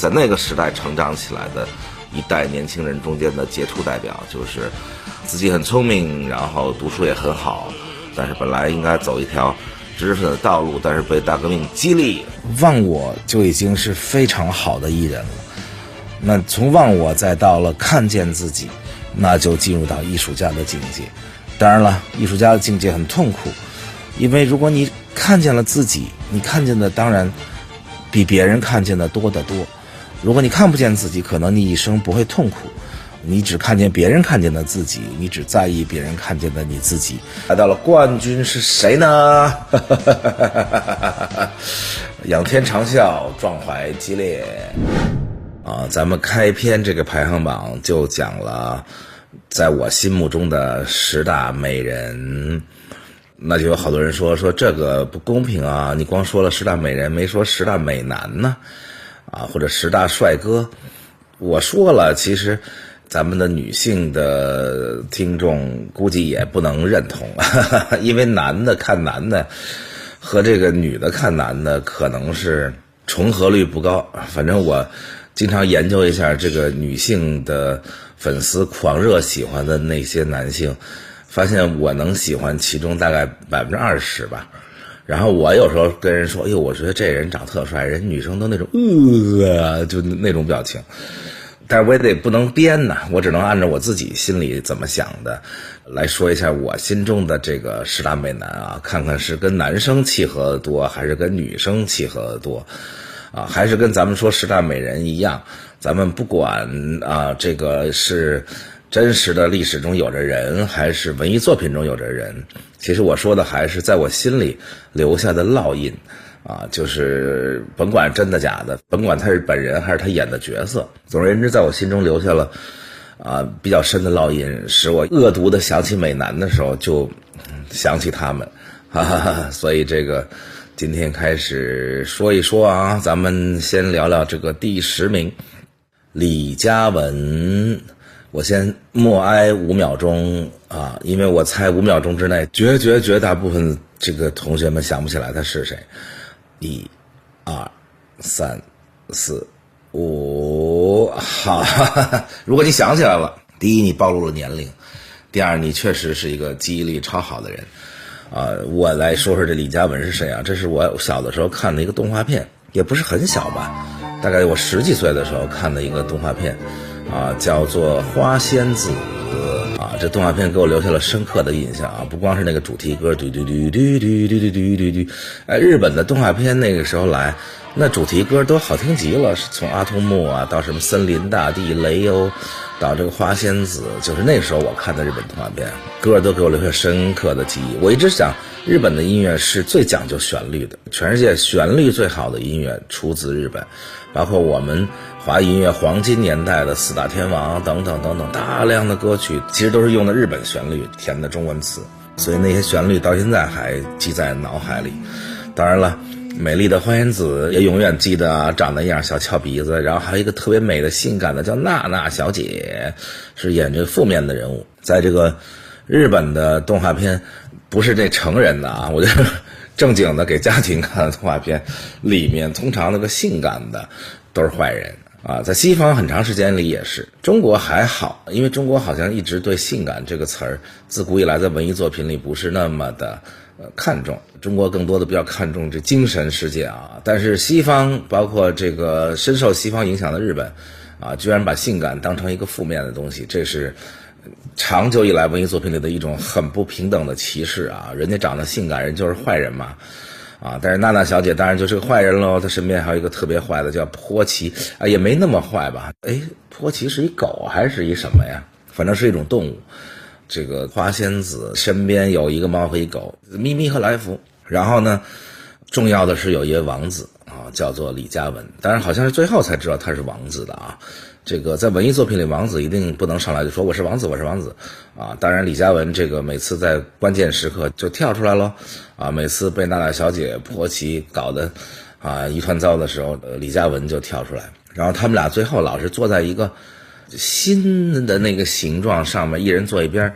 在那个时代成长起来的一代年轻人中间的杰出代表，就是自己很聪明，然后读书也很好，但是本来应该走一条知识分子的道路，但是被大革命激励，忘我就已经是非常好的艺人了。那从忘我再到了看见自己，那就进入到艺术家的境界。当然了，艺术家的境界很痛苦，因为如果你看见了自己，你看见的当然比别人看见的多得多。如果你看不见自己，可能你一生不会痛苦，你只看见别人看见的自己，你只在意别人看见的你自己。来到了冠军是谁呢？仰天长啸，壮怀激烈啊！咱们开篇这个排行榜就讲了在我心目中的10大美人，那就有好多人说这个不公平啊，你光说了10大美人，没说10大美男呢啊，或者10大帅哥。我说了，其实咱们的女性的听众估计也不能认同，因为男的看男的和这个女的看男的可能是重合率不高。反正我经常研究一下这个女性的粉丝狂热喜欢的那些男性，发现我能喜欢其中大概20%吧。然后我有时候跟人说，哎呦，我觉得这人长特帅，人女生都那种就那种表情。但是我也得不能编呐，我只能按照我自己心里怎么想的来说一下我心中的这个10大美男啊，看看是跟男生契合的多，还是跟女生契合的多啊，还是跟咱们说10大美人一样，咱们不管啊这个是真实的历史中有着人，还是文艺作品中有着人，其实我说的还是在我心里留下的烙印啊，就是甭管真的假的，甭管他是本人还是他演的角色，总而言之在我心中留下了比较深的烙印，使我恶毒的想起美男的时候就想起他们，哈哈哈。所以这个今天开始说一说啊，咱们先聊聊这个第10名李嘉文。我先默哀5秒钟啊，因为我猜5秒钟之内绝大部分这个同学们想不起来他是谁。1、2、3、4、5，好，如果你想起来了，第一你暴露了年龄，第二你确实是一个记忆力超好的人我来说说这李嘉文是谁啊？这是我小的时候看的一个动画片，也不是很小吧，大概我10几岁的时候看的一个动画片叫做《花仙子》啊，这动画片给我留下了深刻的印象啊！不光是那个主题歌，嘟嘟嘟嘟嘟嘟嘟嘟嘟，日本的动画片那个时候来，那主题歌都好听极了，从阿童木啊到什么森林大地雷欧，到这个花仙子，就是那个时候我看的日本动画片，歌都给我留下深刻的记忆。我一直想，日本的音乐是最讲究旋律的，全世界旋律最好的音乐出自日本，包括我们华语音乐黄金年代的4大天王等等等等，大量的歌曲其实都是用的日本旋律填的中文词，所以那些旋律到现在还记在脑海里。当然了，美丽的花仙子也永远记得长那样，小翘鼻子，然后还有一个特别美的性感的叫娜娜小姐，是演这个负面的人物。在这个日本的动画片，不是这成人的啊，我觉得正经的给家庭看的动画片里面，通常那个性感的都是坏人啊。在西方很长时间里也是，中国还好，因为中国好像一直对性感这个词儿自古以来在文艺作品里不是那么的看重，中国更多的比较看重这精神世界啊。但是西方包括这个深受西方影响的日本啊，居然把性感当成一个负面的东西，这是长久以来文艺作品里的一种很不平等的歧视啊！人家长得性感，人就是坏人嘛，但是娜娜小姐当然就是个坏人喽。她身边还有一个特别坏的叫波奇啊，也没那么坏吧？波奇是一狗还是一什么呀？反正是一种动物。这个花仙子身边有一个猫和一狗，咪咪和来福。然后呢，重要的是有一位王子啊，叫做李嘉文。当然好像是最后才知道他是王子的啊。这个在文艺作品里，王子一定不能上来就说我是王子，我是王子啊。当然李嘉文这个每次在关键时刻就跳出来了啊，每次被娜娜小姐波奇搞得一团糟的时候，李嘉文就跳出来。然后他们俩最后老是坐在一个新的那个形状上面，一人坐一边，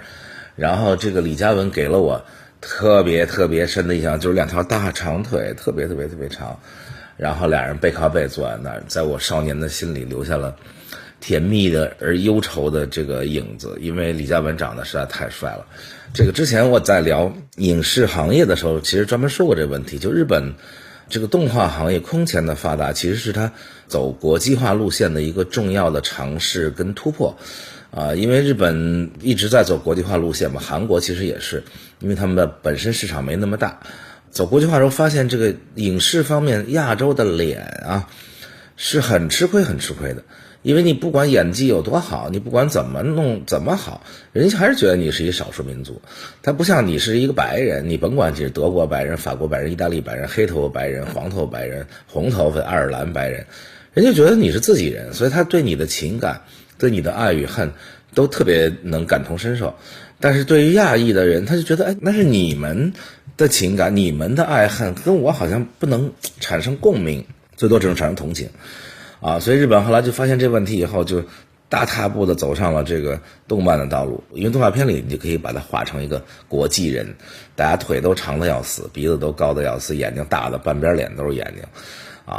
然后这个李嘉文给了我特别特别深的印象，就是2条大长腿，特别特别特别长，然后俩人背靠背坐在那儿，在我少年的心里留下了甜蜜的而忧愁的这个影子，因为李嘉文长得实在太帅了。这个之前我在聊影视行业的时候，其实专门说过这个问题，就日本这个动画行业空前的发达，其实是它走国际化路线的一个重要的尝试跟突破。因为日本一直在走国际化路线嘛，韩国其实也是，因为他们的本身市场没那么大。走国际化之后发现这个影视方面亚洲的脸啊是很吃亏的，因为你不管演技有多好，你不管怎么弄怎么好，人家还是觉得你是一少数民族。他不像你是一个白人，你甭管你是德国白人、法国白人、意大利白人、黑头白人、黄头白人、红头发爱尔兰白人，人家觉得你是自己人，所以他对你的情感、对你的爱与恨都特别能感同身受。但是对于亚裔的人，他就觉得那是你们的情感，你们的爱恨跟我好像不能产生共鸣，最多只能产生同情所以日本后来就发现这问题以后，就大踏步的走上了这个动漫的道路。因为动画片里你就可以把它画成一个国际人，大家腿都长的要死，鼻子都高的要死，眼睛大的半边脸都是眼睛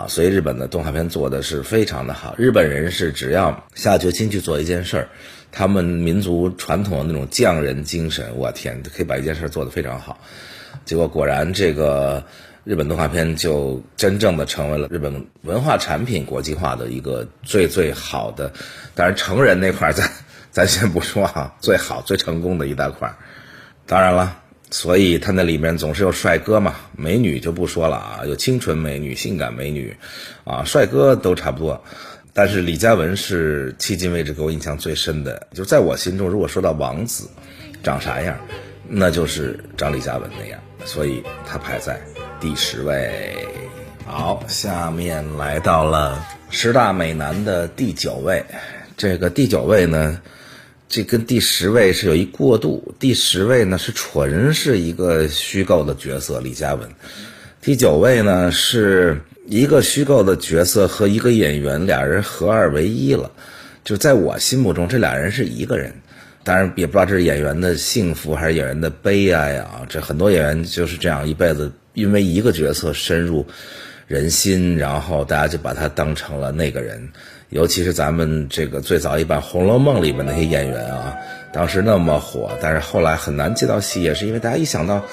所以日本的动画片做的是非常的好。日本人是只要下决心去做一件事儿，他们民族传统的那种匠人精神，我天，可以把一件事做得非常好。结果果然这个日本动画片就真正的成为了日本文化产品国际化的一个最好的，当然成人那块咱先不说最好最成功的一大块。当然了，所以它那里面总是有帅哥嘛，美女就不说了有青春美女、性感美女帅哥都差不多。但是李嘉文是迄今为止给我印象最深的，就在我心中，如果说到王子长啥样，那就是长李嘉文那样，所以他排在第10位。好，下面来到了10大美男的第9位。这个第9位呢，这跟第10位是有一过渡。第10位呢是纯是一个虚构的角色李嘉文，第9位呢是一个虚构的角色和一个演员，俩人合二为一了。就在我心目中，这俩人是一个人。当然也不知道这是演员的幸福还是演员的悲哀这很多演员就是这样一辈子因为一个角色深入人心，然后大家就把他当成了那个人。尤其是咱们这个最早一版《红楼梦》里面那些演员当时那么火，但是后来很难接到戏，也是因为大家一想到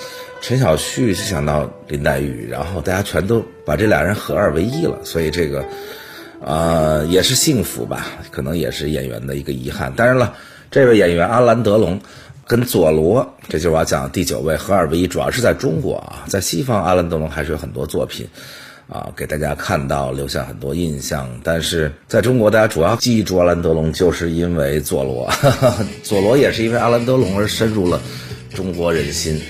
陈小旭就想到林黛玉，然后大家全都把这俩人合二为一了。所以这个也是幸福吧，可能也是演员的一个遗憾。当然了，这位演员阿兰德龙跟佐罗，这就是我要讲的第9位合二为一，主要是在中国在西方阿兰德龙还是有很多作品给大家看到，留下很多印象。但是在中国大家主要记住阿兰德龙就是因为佐罗佐罗也是因为阿兰德龙而深入了中国人心，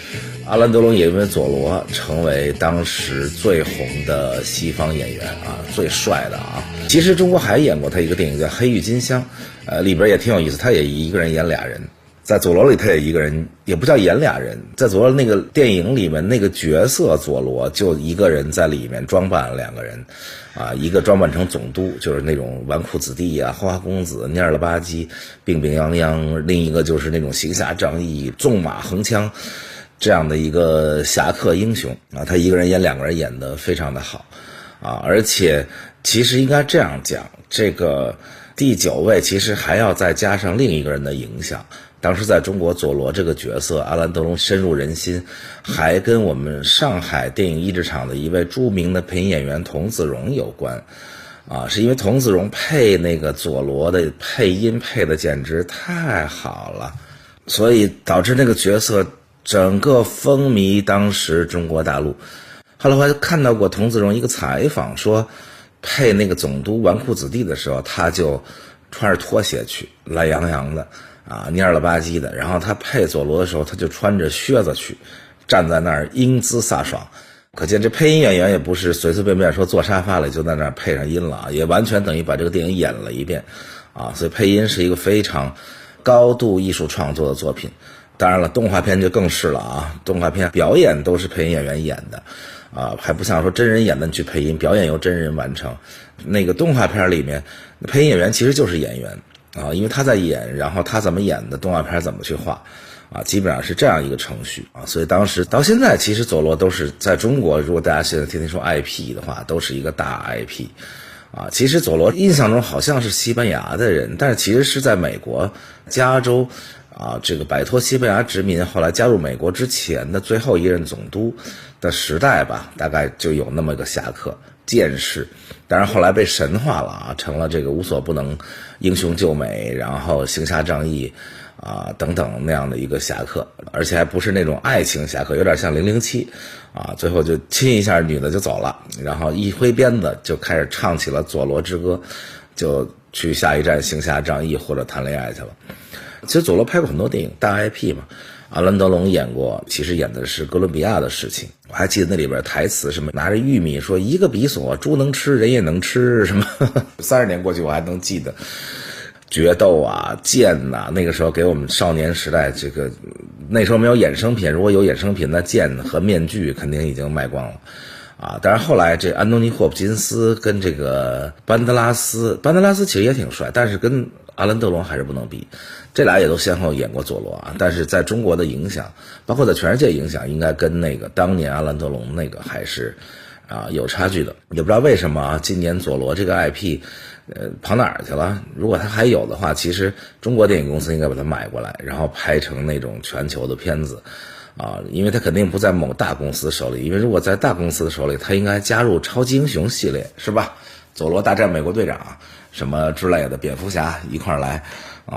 阿兰德龙也因为佐罗成为当时最红的西方演员最帅的其实中国还演过他一个电影叫《黑郁金香》里边也挺有意思，他也一个人演俩人。在佐罗里他也一个人，也不叫演俩人，在佐罗那个电影里面那个角色佐罗就一个人在里面装扮2个人一个装扮成总督，就是那种纨绔子弟花花公子蔫了吧唧病病殃殃，另一个就是那种行侠仗义纵马横枪这样的一个侠客英雄他一个人演2个人演得非常的好而且其实应该这样讲，这个第9位其实还要再加上另一个人的影响。当时在中国佐罗这个角色阿兰德龙深入人心，还跟我们上海电影译制厂的一位著名的配音演员童自荣有关是因为童自荣配那个佐罗的配音配的简直太好了，所以导致那个角色整个风靡当时中国大陆。后来我还看到过童自荣一个采访，说配那个总督纨绔子弟的时候，他就穿着拖鞋去，懒洋洋的蔫了吧唧的，然后他配佐罗的时候，他就穿着靴子去，站在那儿英姿飒爽。可见这配音演员也不是随随便便说坐沙发里就在那儿配上音了也完全等于把这个电影演了一遍所以配音是一个非常高度艺术创作的作品。当然了，动画片就更是了动画片表演都是配音演员演的还不像说真人演的去配音，表演由真人完成。那个动画片里面配音演员其实就是演员因为他在演，然后他怎么演的动画片怎么去画基本上是这样一个程序所以当时到现在，其实佐罗都是在中国，如果大家现在天天说 IP 的话，都是一个大 IP。其实佐罗印象中好像是西班牙的人，但是其实是在美国加州这个摆脱西班牙殖民，后来加入美国之前的最后一任总督的时代吧，大概就有那么个侠客剑士，当然后来被神化了成了这个无所不能、英雄救美，然后行侠仗义等等那样的一个侠客，而且还不是那种爱情侠客，有点像007最后就亲一下女的就走了，然后一挥鞭子就开始唱起了佐罗之歌，就去下一站行侠仗义或者谈恋爱去了。其实佐罗拍过很多电影，大 IP 嘛，阿兰德龙演过，其实演的是哥伦比亚的事情。我还记得那里边台词什么拿着玉米说一个比索，猪能吃人也能吃什么30年过去我还能记得。决斗剑那个时候给我们少年时代那时候没有衍生品，如果有衍生品，那剑和面具肯定已经卖光了但是后来这安东尼·霍普金斯跟这个班德拉斯其实也挺帅，但是跟阿兰德龙还是不能比，这俩也都先后演过佐罗但是在中国的影响，包括在全世界影响，应该跟那个当年阿兰德龙那个还是有差距的。也不知道为什么今年佐罗这个 IP跑哪儿去了？如果他还有的话，其实中国电影公司应该把它买过来，然后拍成那种全球的片子因为他肯定不在某大公司手里，因为如果在大公司的手里，他应该加入超级英雄系列，是吧？佐罗大战美国队长什么之类的，蝙蝠侠一块来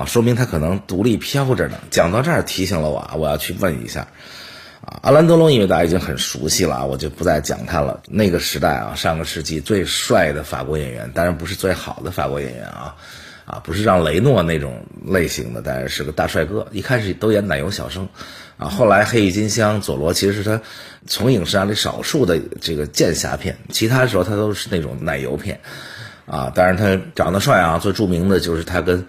说明他可能独立飘着呢。讲到这儿提醒了我要去问一下阿兰德龙，因为大家已经很熟悉了我就不再讲他了。那个时代上个世纪最帅的法国演员，当然不是最好的法国演员不是让雷诺那种类型的，但是个大帅哥，一开始都演奶油小生后来黑郁金香佐罗其实是他从影视里少数的这个剑侠片，其他时候他都是那种奶油片当然他长得帅最著名的就是他跟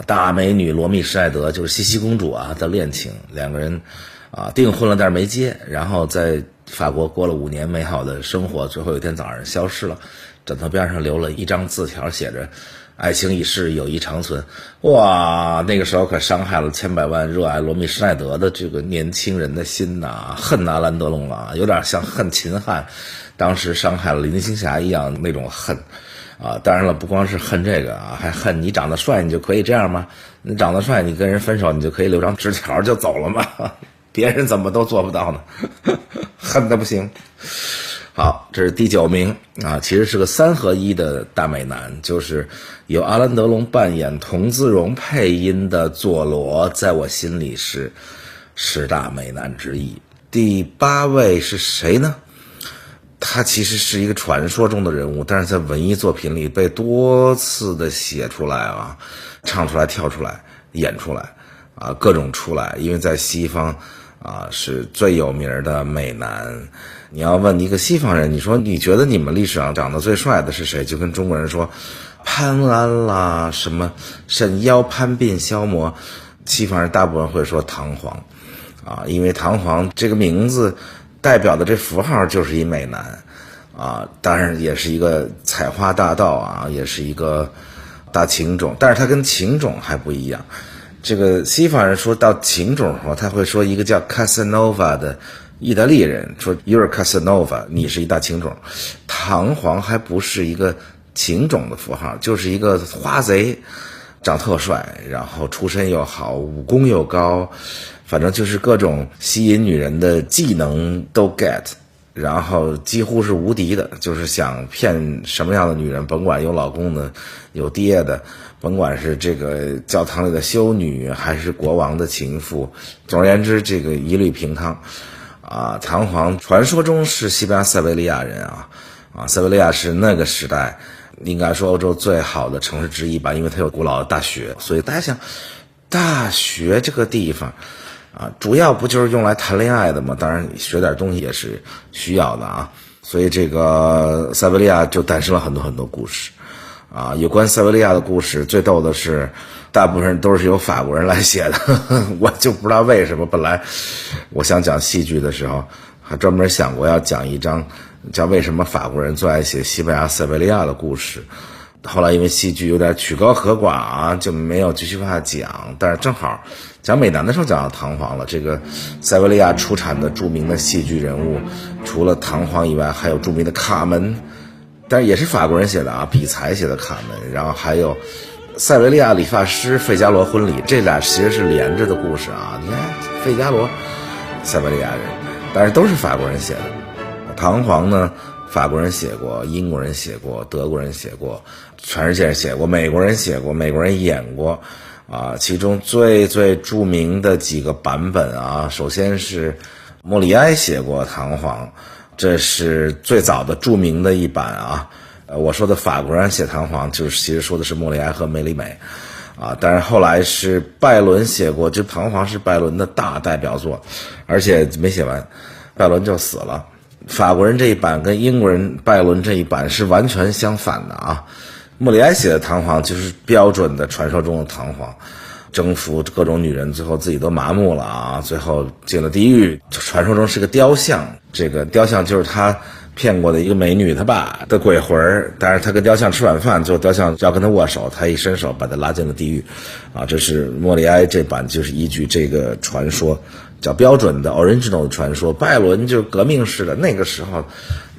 大美女罗密施耐德，就是西西公主的恋情，两个人订婚了但是没结，然后在法国过了5年美好的生活，最后有一天早上消失了，枕头边上留了一张字条，写着爱情已逝，友谊长存。哇，那个时候可伤害了千百万热爱罗密施耐德的这个年轻人的心恨阿兰德龙有点像恨秦汉当时伤害了林青霞一样那种恨当然了，不光是恨这个还恨你长得帅你就可以这样吗？你长得帅你跟人分手你就可以留张纸条就走了吗？别人怎么都做不到呢？恨得不行。好，这是第9名其实是个3合1的大美男，就是由阿兰德龙扮演童自荣配音的佐罗，在我心里是10大美男之一。第8位是谁呢？他其实是一个传说中的人物，但是在文艺作品里被多次的写出来唱出来跳出来演出来各种出来，因为在西方是最有名的美男。你要问一个西方人，你说你觉得你们历史上长得最帅的是谁，就跟中国人说潘安啦，什么沈腰潘鬓消磨，西方人大部分会说唐璜因为唐璜这个名字代表的这符号就是一美男当然也是一个采花大盗也是一个大情种，但是他跟情种还不一样。这个西方人说到情种的时候，他会说一个叫 Casanova 的意大利人说 You're Casanova， 你是一大情种。唐璜还不是一个情种的符号，就是一个花贼，长特帅，然后出身又好，武功又高，反正就是各种吸引女人的技能都 get， 然后几乎是无敌的，就是想骗什么样的女人，甭管有老公的有爹的，甭管是这个教堂里的修女还是国王的情妇，总而言之这个一律平汤唐璜传说中是西班牙塞维利亚人塞维利亚是那个时代应该说欧洲最好的城市之一吧，因为它有古老的大学，所以大家想大学这个地方主要不就是用来谈恋爱的吗？当然学点东西也是需要的所以这个塞维利亚就诞生了很多很多故事有关塞维利亚的故事最逗的是大部分人都是由法国人来写的我就不知道为什么，本来我想讲戏剧的时候还专门想过要讲一章叫为什么法国人最爱写西班牙塞维利亚的故事，后来因为戏剧有点曲高和寡啊，就没有继续往下讲。但是正好讲美男的时候讲到唐璜了，这个塞维利亚出产的著名的戏剧人物，除了唐璜以外，还有著名的卡门，但是也是法国人写的啊，比才写的卡门，然后还有塞维利亚理发师费加罗婚礼，这俩其实是连着的故事啊。你看费加罗，塞维利亚人，但是都是法国人写的。唐璜呢，法国人写过，英国人写过，德国人写过，全世界人写过，美国人写过，美国人演过啊。其中最著名的几个版本啊，首先是莫里埃写过唐璜，这是最早的著名的一版啊。我说的法国人写唐璜，就是其实说的是莫里埃和梅里美啊。但是后来是拜伦写过，这唐璜是拜伦的大代表作，而且没写完，拜伦就死了。法国人这一版跟英国人拜伦这一版是完全相反的啊。莫里埃写的唐璜就是标准的传说中的唐璜，征服各种女人，最后自己都麻木了啊，最后进了地狱。传说中是个雕像，这个雕像就是他骗过的一个美女他爸的鬼魂，但是他跟雕像吃晚饭，最后雕像要跟他握手，他一伸手把他拉进了地狱啊。这是莫里埃这版，就是依据这个传说叫标准的 original 的传说。拜伦就是革命式的，那个时候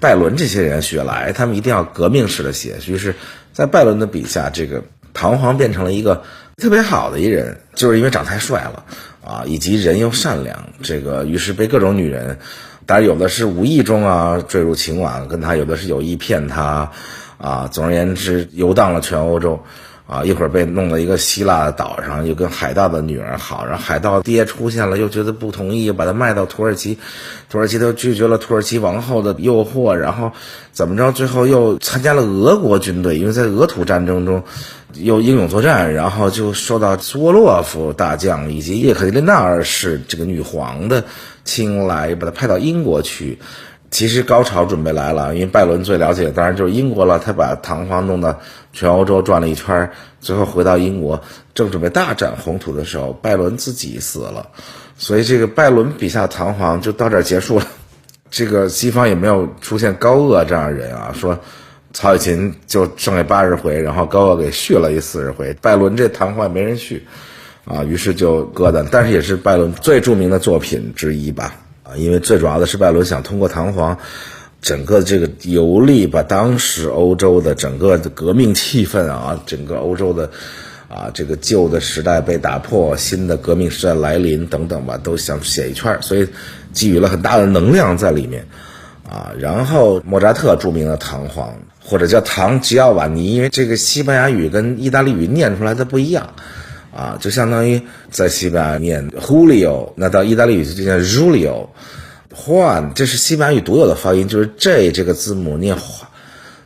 拜伦这些人雪莱他们一定要革命式的写，于是在拜伦的笔下，这个唐璜变成了一个特别好的一人，就是因为长太帅了啊，以及人又善良，这个于是被各种女人，当然有的是无意中啊坠入情网跟他，有的是有意骗他啊。总而言之，游荡了全欧洲啊，一会儿被弄到一个希腊的岛上，又跟海盗的女儿好，然后海盗爹出现了，又觉得不同意，把他卖到土耳其，土耳其都拒绝了土耳其王后的诱惑，然后怎么着，最后又参加了俄国军队，因为在俄土战争中又英勇作战，然后就受到苏沃洛夫大将以及叶卡捷琳娜二世这个女皇的青睐，把他派到英国去。其实高潮准备来了，因为拜伦最了解的当然就是英国了，他把唐璜弄到全欧洲转了一圈，最后回到英国，正准备大展宏图的时候，拜伦自己死了，所以这个拜伦笔下的唐璜就到这儿结束了。这个西方也没有出现高鹗这样的人啊，说曹雪芹就剩下80回，然后高鹗给续了一40回，拜伦这唐璜也没人续啊，于是就搁的，但是也是拜伦最著名的作品之一吧。因为最主要的是拜伦想通过唐璜整个这个游历，把当时欧洲的整个的革命气氛啊，整个欧洲的这个旧的时代被打破，新的革命时代来临等等吧，都想写一圈，所以给予了很大的能量在里面啊。然后莫扎特著名的唐璜，或者叫唐吉奥瓦尼，因为这个西班牙语跟意大利语念出来的不一样啊，就相当于在西班牙念 Julio， 那到意大利语就念 Julio。Juan 这是西班牙语独有的发音，就是 J 这个字母念花，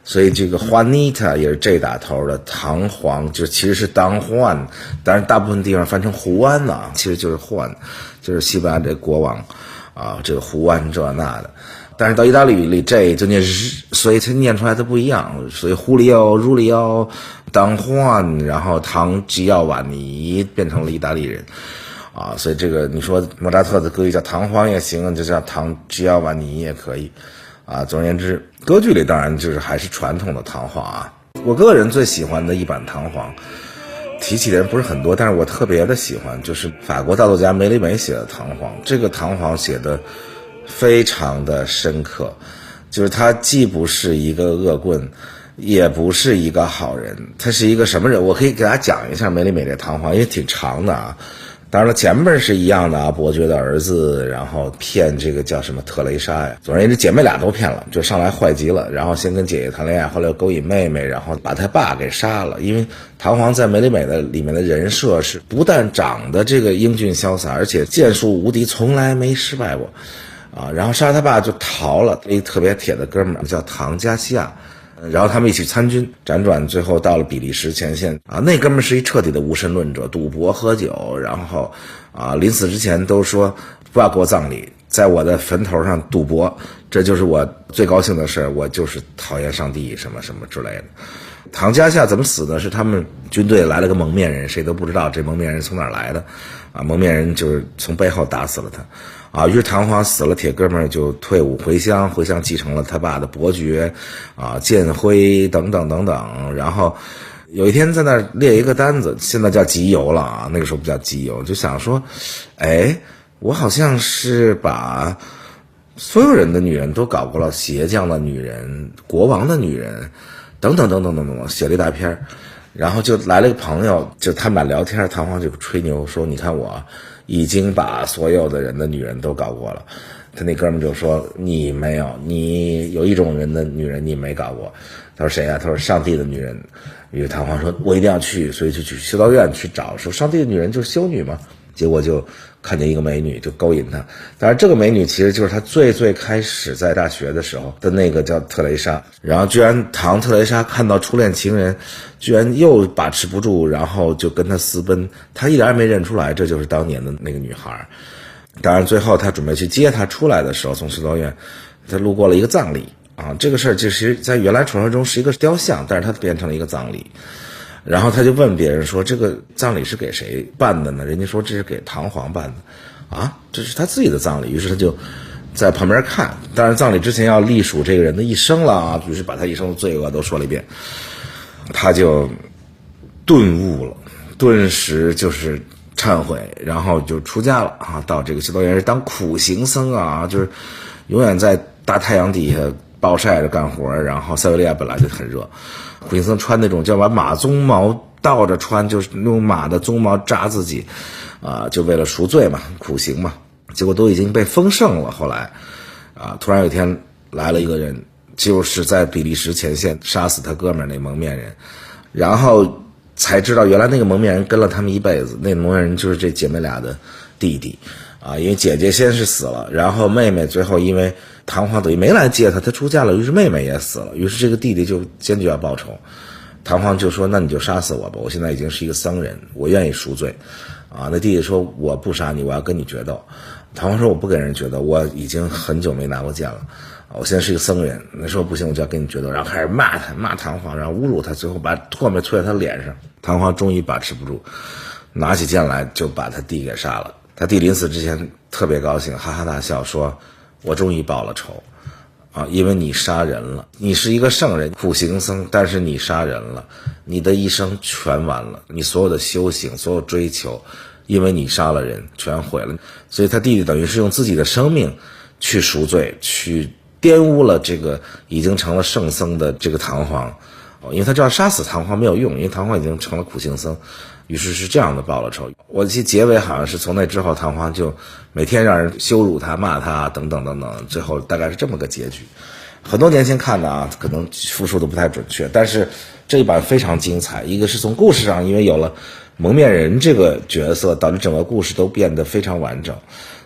所以这个 Juanita 也是 J 打头的。唐璜就其实是当Juan，当然大部分地方翻成胡安啊，其实就是 Juan， 就是西班牙这国王啊，这个胡安这那的。但是到意大利语里 J 就念日，所以它念出来的不一样，所以Julio、当Juan，然后唐吉奥瓦尼变成了意大利人啊，所以这个你说莫扎特的歌剧叫唐璜也行，就叫唐吉奥瓦尼也可以啊。总而言之，歌剧里当然就是还是传统的唐璜啊。我个人最喜欢的一版唐璜，提起的人不是很多，但是我特别的喜欢，就是法国大作家梅里美写的唐璜。这个唐璜写的非常的深刻，就是他既不是一个恶棍，也不是一个好人，他是一个什么人？我可以给大家讲一下梅里美这唐璜，因为挺长的啊。当然了，前面是一样的啊，伯爵的儿子，然后骗这个叫什么特蕾莎呀。总而言之，姐妹俩都骗了，就上来坏极了。然后先跟姐姐谈恋爱，后来又勾引妹妹，然后把他爸给杀了。因为唐璜在梅里美的里面的人设是不但长得这个英俊潇洒，而且剑术无敌，从来没失败过啊。然后杀了他爸就逃了，一特别铁的哥们儿叫唐加西亚。然后他们一起参军，辗转最后到了比利时前线啊。那哥们是一彻底的无神论者，赌博喝酒，然后临死之前都说不要给我葬礼，在我的坟头上赌博，这就是我最高兴的事，我就是讨厌上帝什么什么之类的。唐加夏怎么死呢？是他们军队来了个蒙面人，谁都不知道这蒙面人从哪儿来的啊。蒙面人就是从背后打死了他于是唐璜死了，铁哥们儿就退伍回乡，继承了他爸的伯爵，建徽等等等等。然后有一天在那儿列一个单子，现在叫集邮了那个时候不叫集邮，就想说，我好像是把所有人的女人都搞过了，鞋匠的女人、国王的女人，等等等等等等，写了一大篇。然后就来了一个朋友，就他们俩聊天，唐璜就吹牛说：“你看我已经把所有的人的女人都搞过了。”他那哥们就说：“你没有，你有一种人的女人你没搞过。”他说：“谁啊？”他说：“上帝的女人。”于是唐璜说：“我一定要去。”所以就去修道院去找，说上帝的女人就是修女嘛。结果就看见一个美女，就勾引他。当然，这个美女其实就是他最开始在大学的时候的那个叫特蕾莎。然后居然特蕾莎看到初恋情人，居然又把持不住，然后就跟他私奔。他一点也没认出来，这就是当年的那个女孩。当然，最后他准备去接她出来的时候，从修道院，他路过了一个葬礼这个事儿其实在原来传说中是一个雕像，但是它变成了一个葬礼。然后他就问别人说：“这个葬礼是给谁办的呢？”人家说这是给唐璜办的，这是他自己的葬礼。于是他就在旁边看，当然葬礼之前要历数这个人的一生了于是把他一生的罪恶都说了一遍。他就顿悟了，顿时就是忏悔，然后就出家了到这个修道院是当苦行僧就是永远在大太阳底下暴晒着干活。然后塞维利亚本来就很热。苦行僧穿那种叫把马鬃毛倒着穿，就是用马的鬃毛扎自己就为了赎罪嘛，苦行嘛。结果都已经被封圣了。后来突然有一天来了一个人，就是在比利时前线杀死他哥们儿那蒙面人，然后才知道原来那个蒙面人跟了他们一辈子。那蒙面人就是这姐妹俩的弟弟因为姐姐先是死了，然后妹妹最后因为唐璜等于没来接她出嫁了，于是妹妹也死了，于是这个弟弟就坚决要报仇。唐璜就说：“那你就杀死我吧，我现在已经是一个僧人，我愿意赎罪。”那弟弟说：“我不杀你，我要跟你决斗。”唐璜说：“我不跟人决斗，我已经很久没拿过剑了，我现在是一个僧人。”那时候不行，我就要跟你决斗，然后开始骂唐璜，然后侮辱他，最后把唾沫吹在他脸上。唐璜终于把持不住，拿起剑来就把他弟给杀了。他弟临死之前特别高兴，哈哈大笑说：“我终于报了仇因为你杀人了，你是一个圣人苦行僧，但是你杀人了，你的一生全完了，你所有的修行所有追求因为你杀了人全毁了。”所以他弟弟等于是用自己的生命去赎罪，去玷污了这个已经成了圣僧的这个唐璜因为他知道杀死唐璜没有用，因为唐璜已经成了苦行僧，于是是这样的报了仇。我记得结尾好像是从那之后唐璜就每天让人羞辱他骂他等等等等，最后大概是这么个结局。很多年前看的可能复述的不太准确，但是这一版非常精彩。一个是从故事上，因为有了蒙面人这个角色，导致整个故事都变得非常完整。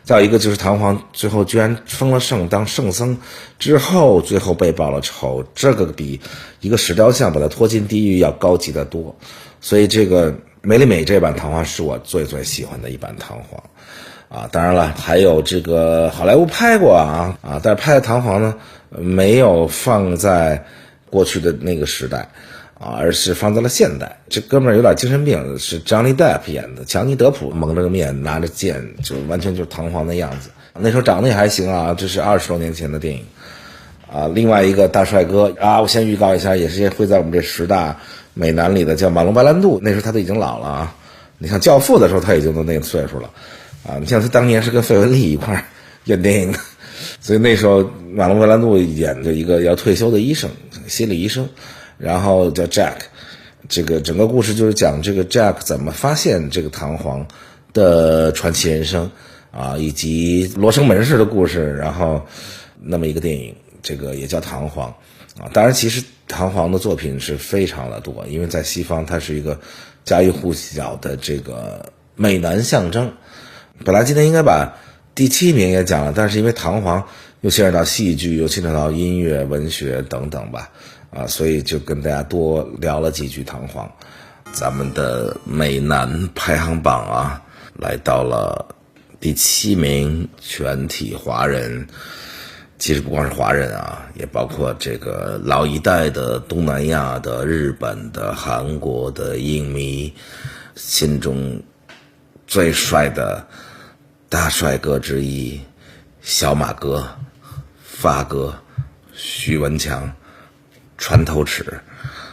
再有一个就是唐璜最后居然封了圣，当圣僧之后最后被报了仇，这个比一个石雕像把他拖进地狱要高级得多。所以这个梅里美这版唐璜是我最喜欢的一版唐璜当然了，还有这个好莱坞拍过但是拍的唐璜呢没有放在过去的那个时代而是放在了现代。这哥们儿有点精神病，是 Johnny Depp 演的，强尼德普蒙着个面拿着剑，就完全就是唐璜的样子。那时候长得也还行这是20多年前的电影另外一个大帅哥我先预告一下，也是会在我们这10大美男里的，叫马龙白兰度。那时候他都已经老了你像教父的时候他已经都那个岁数了你像他当年是跟费雯丽一块演电影的，所以那时候马龙白兰度演的一个要退休的医生，心理医生，然后叫 Jack。 这个整个故事就是讲这个 Jack 怎么发现这个唐璜的传奇人生以及罗生门式的故事，然后那么一个电影，这个也叫唐璜当然其实唐璜的作品是非常的多，因为在西方它是一个家喻户晓的这个美男象征。本来今天应该把第7名也讲了，但是因为唐璜又牵扯到戏剧，又牵扯到音乐文学等等吧所以就跟大家多聊了几句唐璜。咱们的美男排行榜来到了第7名，全体华人。其实不光是华人也包括这个老一代的东南亚的、日本的、韩国的影迷心中最帅的大帅哥之一小马哥、发哥、许文强、船头尺，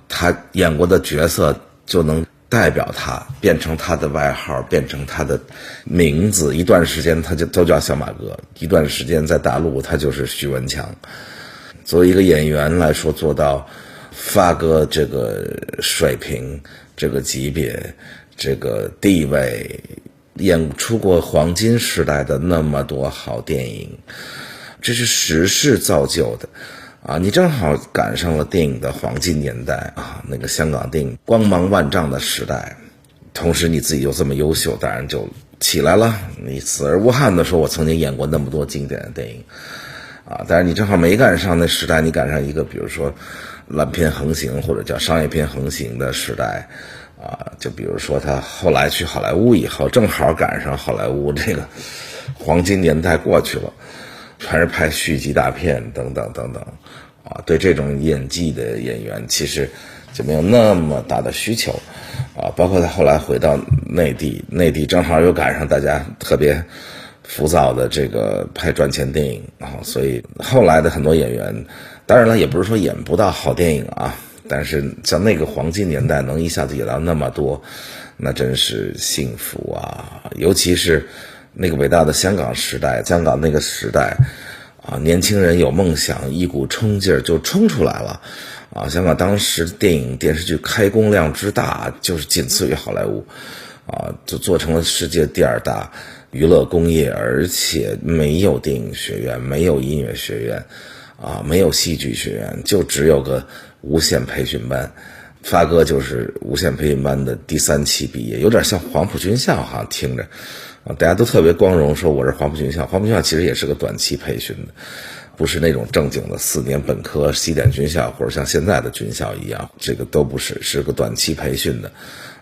他演过的角色就能代表他，变成他的外号，变成他的名字。一段时间他就都叫小马哥，一段时间在大陆他就是许文强。作为一个演员来说，做到发哥这个水平、这个级别、这个地位，演出过黄金时代的那么多好电影，这是时势造就的啊！你正好赶上了电影的黄金年代啊，那个香港电影光芒万丈的时代，同时你自己又这么优秀，当然就起来了。你死而无憾的说，我曾经演过那么多经典的电影啊，但是你正好没赶上那时代，你赶上一个比如说烂片横行或者叫商业片横行的时代啊，就比如说他后来去好莱坞以后，正好赶上好莱坞这个黄金年代过去了，全是拍续集大片等等等等啊，对这种演技的演员其实就没有那么大的需求啊。包括他后来回到内地正好又赶上大家特别浮躁的这个拍赚钱电影啊，所以后来的很多演员，当然了，也不是说演不到好电影啊，但是像那个黄金年代能一下子演到那么多，那真是幸福啊！尤其是那个伟大的香港时代，香港那个时代啊，年轻人有梦想，一股冲劲儿就冲出来了啊！香港当时电影电视剧开工量之大，就是仅次于好莱坞啊，就做成了世界第2大娱乐工业，而且没有电影学院，没有音乐学院啊，没有戏剧学院，就只有个无线培训班。发哥就是无线培训班的第3期毕业，有点像黄埔军校，好像听着啊，大家都特别光荣说我是黄埔军校。黄埔军校其实也是个短期培训的，不是那种正经的4年本科西点军校或者像现在的军校一样，这个都不是，是个短期培训的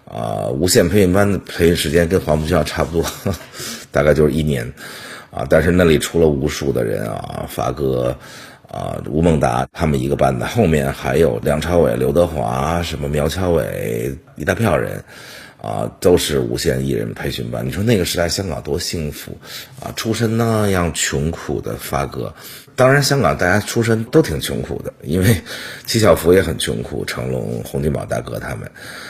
啊。无线培训班的培训时间跟黄埔军校差不多，大概就是1年啊。但是那里出了无数的人啊，发哥啊，吴孟达他们一个班的，后面还有梁朝伟、刘德华，什么苗侨伟，一大票人啊，都是无线艺人培训班。你说那个时代香港多幸福啊！出身那样穷苦的发哥，当然香港大家出身都挺穷苦的，因为七小福也很穷苦，成龙、洪金宝大哥他们，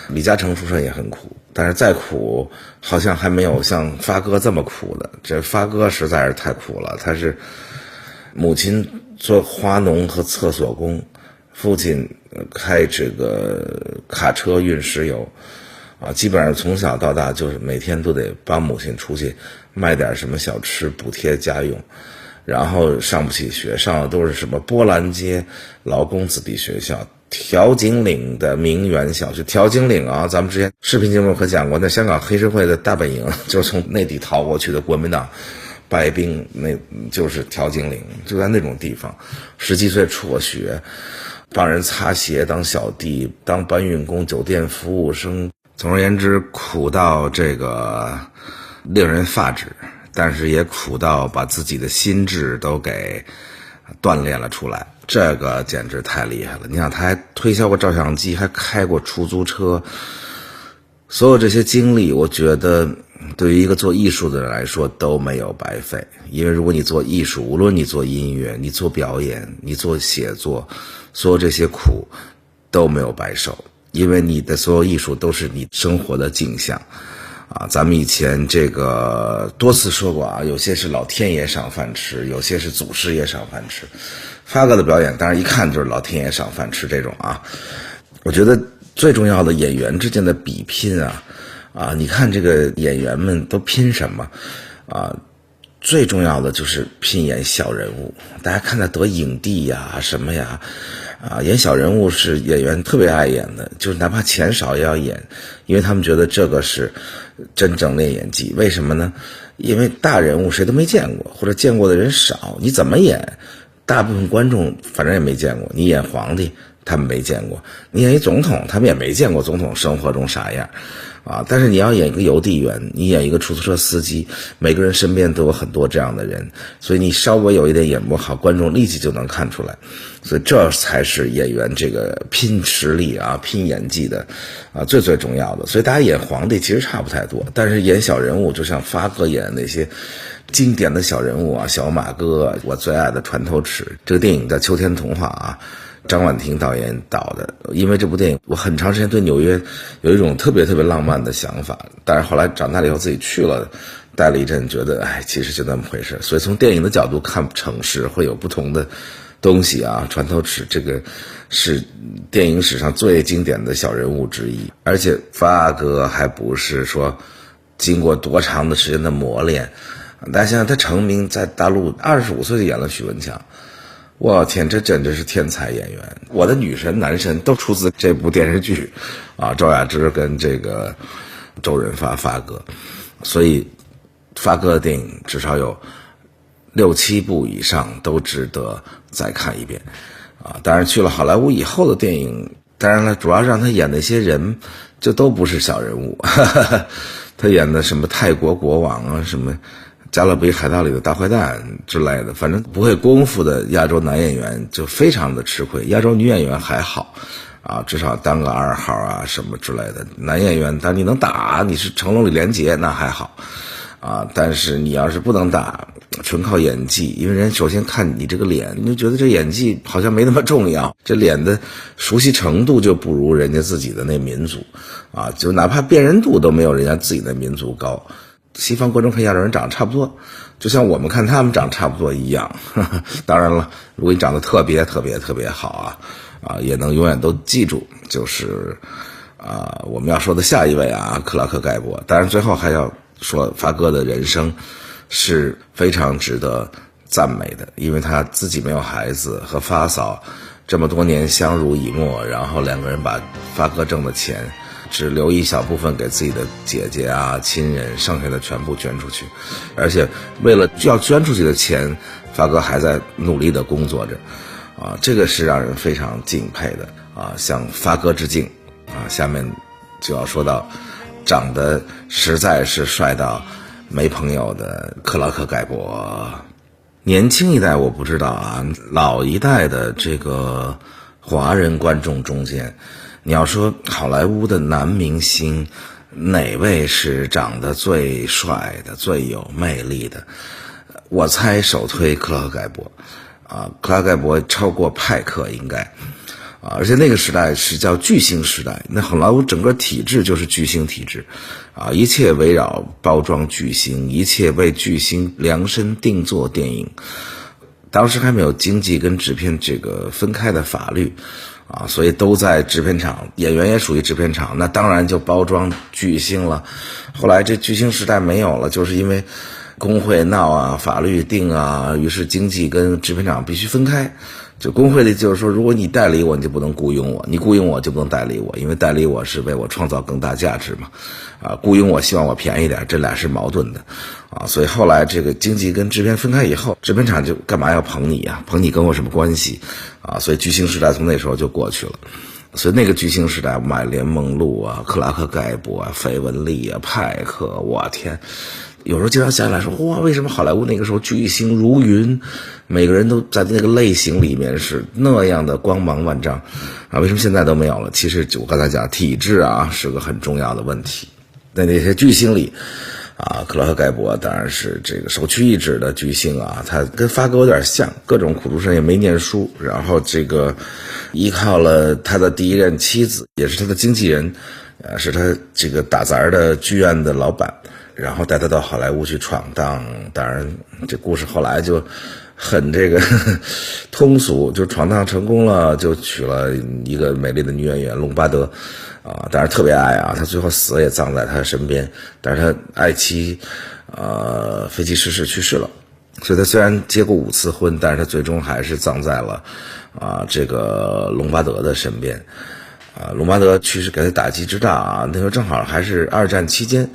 李嘉诚出身也很苦，但是再苦好像还没有像发哥这么苦的。这发哥实在是太苦了，他是母亲做花农和厕所工，父亲开这个卡车运石油啊，基本上从小到大就是每天都得帮母亲出去卖点什么小吃补贴家用，然后上不起学，上的都是什么波兰街劳工子弟学校、调景岭的名园小学。调景岭啊，咱们之前视频节目可讲过，那香港黑社会的大本营就是从内地逃过去的国民党败兵，那就是调景岭，就在那种地方。17岁辍学，帮人擦鞋，当小弟，当搬运工，酒店服务生。总而言之，苦到这个令人发指，但是也苦到把自己的心智都给锻炼了出来，这个简直太厉害了。你想，他还推销过照相机，还开过出租车，所有这些经历，我觉得对于一个做艺术的人来说都没有白费。因为如果你做艺术，无论你做音乐，你做表演，你做写作，所有这些苦都没有白受，因为你的所有艺术都是你生活的镜像啊。咱们以前这个多次说过啊，有些是老天爷赏饭吃，有些是祖师爷赏饭吃。发哥的表演当然一看就是老天爷赏饭吃这种啊。我觉得最重要的演员之间的比拼啊，你看这个演员们都拼什么啊？最重要的就是拼演小人物。大家看他得影帝呀什么呀啊，演小人物是演员特别爱演的，就是哪怕钱少也要演，因为他们觉得这个是真正练演技。为什么呢？因为大人物谁都没见过，或者见过的人少，你怎么演？大部分观众反正也没见过，你演皇帝他们没见过；你演一总统，他们也没见过总统生活中啥样啊。但是你要演一个邮递员，你演一个出租车司机，每个人身边都有很多这样的人，所以你稍微有一点眼摸好，观众立即就能看出来。所以这才是演员这个拼实力啊、拼演技的最重要的。所以大家演皇帝其实差不太多，但是演小人物，就像发哥演的那些经典的小人物啊，小马哥，我最爱的船头尺，这个电影叫《秋天童话》啊，张婉婷导演导的。因为这部电影，我很长时间对纽约有一种特别浪漫的想法，但是后来长大了以后自己去了，待了一阵，觉得其实就那么回事。所以从电影的角度看城市会有不同的东西啊。船头尺这个是电影史上最经典的小人物之一，而且发哥还不是说经过多长的时间的磨练。大家想想，他成名在大陆25岁就演了许文强，我天，这真的是天才演员。我的女神男神都出自这部电视剧啊，赵雅芝跟这个周润发哥，所以发哥的电影至少有6、7部以上都值得再看一遍啊。当然去了好莱坞以后的电影，当然了，主要让他演那些人就都不是小人物他演的什么泰国国王啊，什么加勒比海盗里的大坏蛋之类的，反正不会功夫的亚洲男演员就非常的吃亏。亚洲女演员还好啊，至少当个2号啊什么之类的。男演员，但你能打，你是成龙李连杰那还好啊，但是你要是不能打，纯靠演技，因为人首先看你这个脸，你就觉得这演技好像没那么重要，这脸的熟悉程度就不如人家自己的那民族啊，就哪怕辨认度都没有人家自己的民族高。西方观众看亚洲人长得差不多，就像我们看他们长得差不多一样。当然了，如果你长得特别好也能永远都记住，就是我们要说的下一位啊，克拉克盖博。当然最后还要说发哥的人生是非常值得赞美的，因为他自己没有孩子，和发嫂这么多年相濡以沫，然后2个人把发哥挣的钱只留一小部分给自己的姐姐啊亲人，剩下的全部捐出去。而且为了要捐出去的钱，发哥还在努力的工作着啊，这个是让人非常敬佩的啊，向发哥致敬啊。下面就要说到长得实在是帅到没朋友的克拉克盖博。年轻一代我不知道啊，老一代的这个华人观众中间，你要说好莱坞的男明星哪位是长得最帅的、最有魅力的，我猜首推克拉克盖博啊，克拉克盖博超过派克应该啊，而且那个时代是叫巨星时代，那好莱坞整个体制就是巨星体制啊，一切围绕包装巨星，一切为巨星量身定做电影。当时还没有经济跟制片这个分开的法律啊，所以都在制片厂，演员也属于制片厂，那当然就包装巨星了。后来这巨星时代没有了，就是因为工会闹啊，法律定啊，于是经济跟制片厂必须分开。就工会里就是说，如果你代理我，你就不能雇佣我，你雇佣我就不能代理我，因为代理我是为我创造更大价值嘛，雇佣我希望我便宜点，这俩是矛盾的啊。所以后来这个经济跟制片分开以后，制片厂就干嘛要捧你啊？捧你跟我什么关系啊？所以巨星时代从那时候就过去了。所以那个巨星时代，麦莲梦露啊，克拉克盖博啊，费雯丽啊，派克，我天！有时候经常想起来说，哇，为什么好莱坞那个时候巨星如云，每个人都在那个类型里面是那样的光芒万丈啊？为什么现在都没有了？其实就我刚才讲，体制啊是个很重要的问题。在那些巨星里啊，克拉克盖博当然是这个首屈一指的巨星啊，他跟发哥有点像，各种苦出身，也没念书，然后这个依靠了他的第一任妻子，也是他的经纪人，是他这个打杂的剧院的老板，然后带他到好莱坞去闯荡。当然这故事后来就很这个通俗，就闯荡成功了，就娶了一个美丽的女演员隆巴德啊，当然特别爱啊，他最后死也葬在他身边，但是他爱妻飞机失事去世了，所以他虽然结过5次婚，但是他最终还是葬在了这个隆巴德的身边。隆巴德去世给他打击之大啊！那时候正好还是二战期间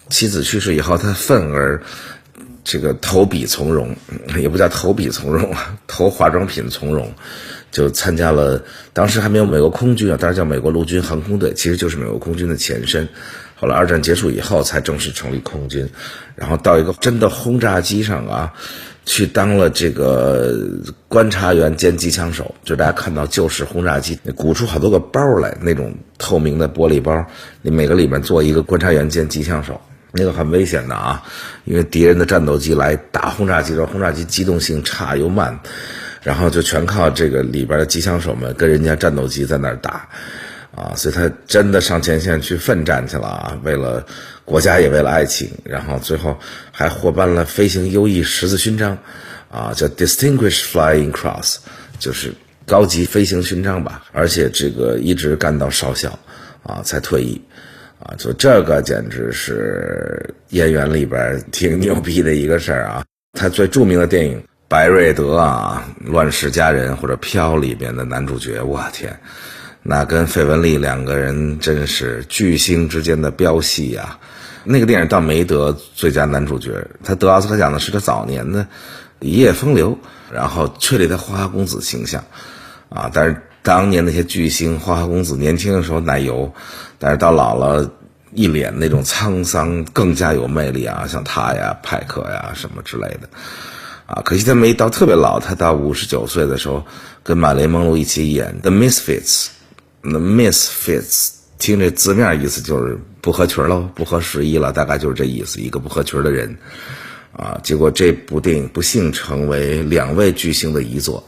妻子去世以后，他愤而这个投笔从戎，也不叫投笔从戎，投化妆品从戎，就参加了，当时还没有美国空军啊，当时叫美国陆军航空队，其实就是美国空军的前身。后来二战结束以后才正式成立空军，然后到一个真的轰炸机上啊，去当了这个观察员兼机枪手。就大家看到旧式轰炸机鼓出好多个包来，那种透明的玻璃包，你每个里面做一个观察员兼机枪手，那个很危险的啊，因为敌人的战斗机来打轰炸机，轰炸机机动性差又慢，然后就全靠这个里边的机枪手们跟人家战斗机在那儿打啊，所以他真的上前线去奋战去了啊，为了国家也为了爱情，然后最后还获颁了飞行优异十字勋章啊，叫 Distinguished Flying Cross， 就是高级飞行勋章吧，而且这个一直干到少校啊才退役啊，就这个简直是演员里边挺牛逼的一个事儿啊。他最著名的电影白瑞德啊，乱世佳人或者飘里边的男主角，我天，那跟费雯丽两个人真是巨星之间的飙戏啊。那个电影倒没得最佳男主角，他得奥斯卡奖的是他早年的《一夜风流》，然后确立他花花公子形象啊。但是当年那些巨星花花公子年轻的时候奶油，但是到老了一脸那种沧桑，更加有魅力啊，像他呀、派克呀什么之类的啊。可惜他没到特别老，他到59岁的时候跟玛丽梦露一起演《The Misfits》。The Misfits 听这字面意思就是不合群喽，不合时宜了，大概就是这意思，一个不合群的人啊。结果这部电影不幸成为两位巨星的遗作，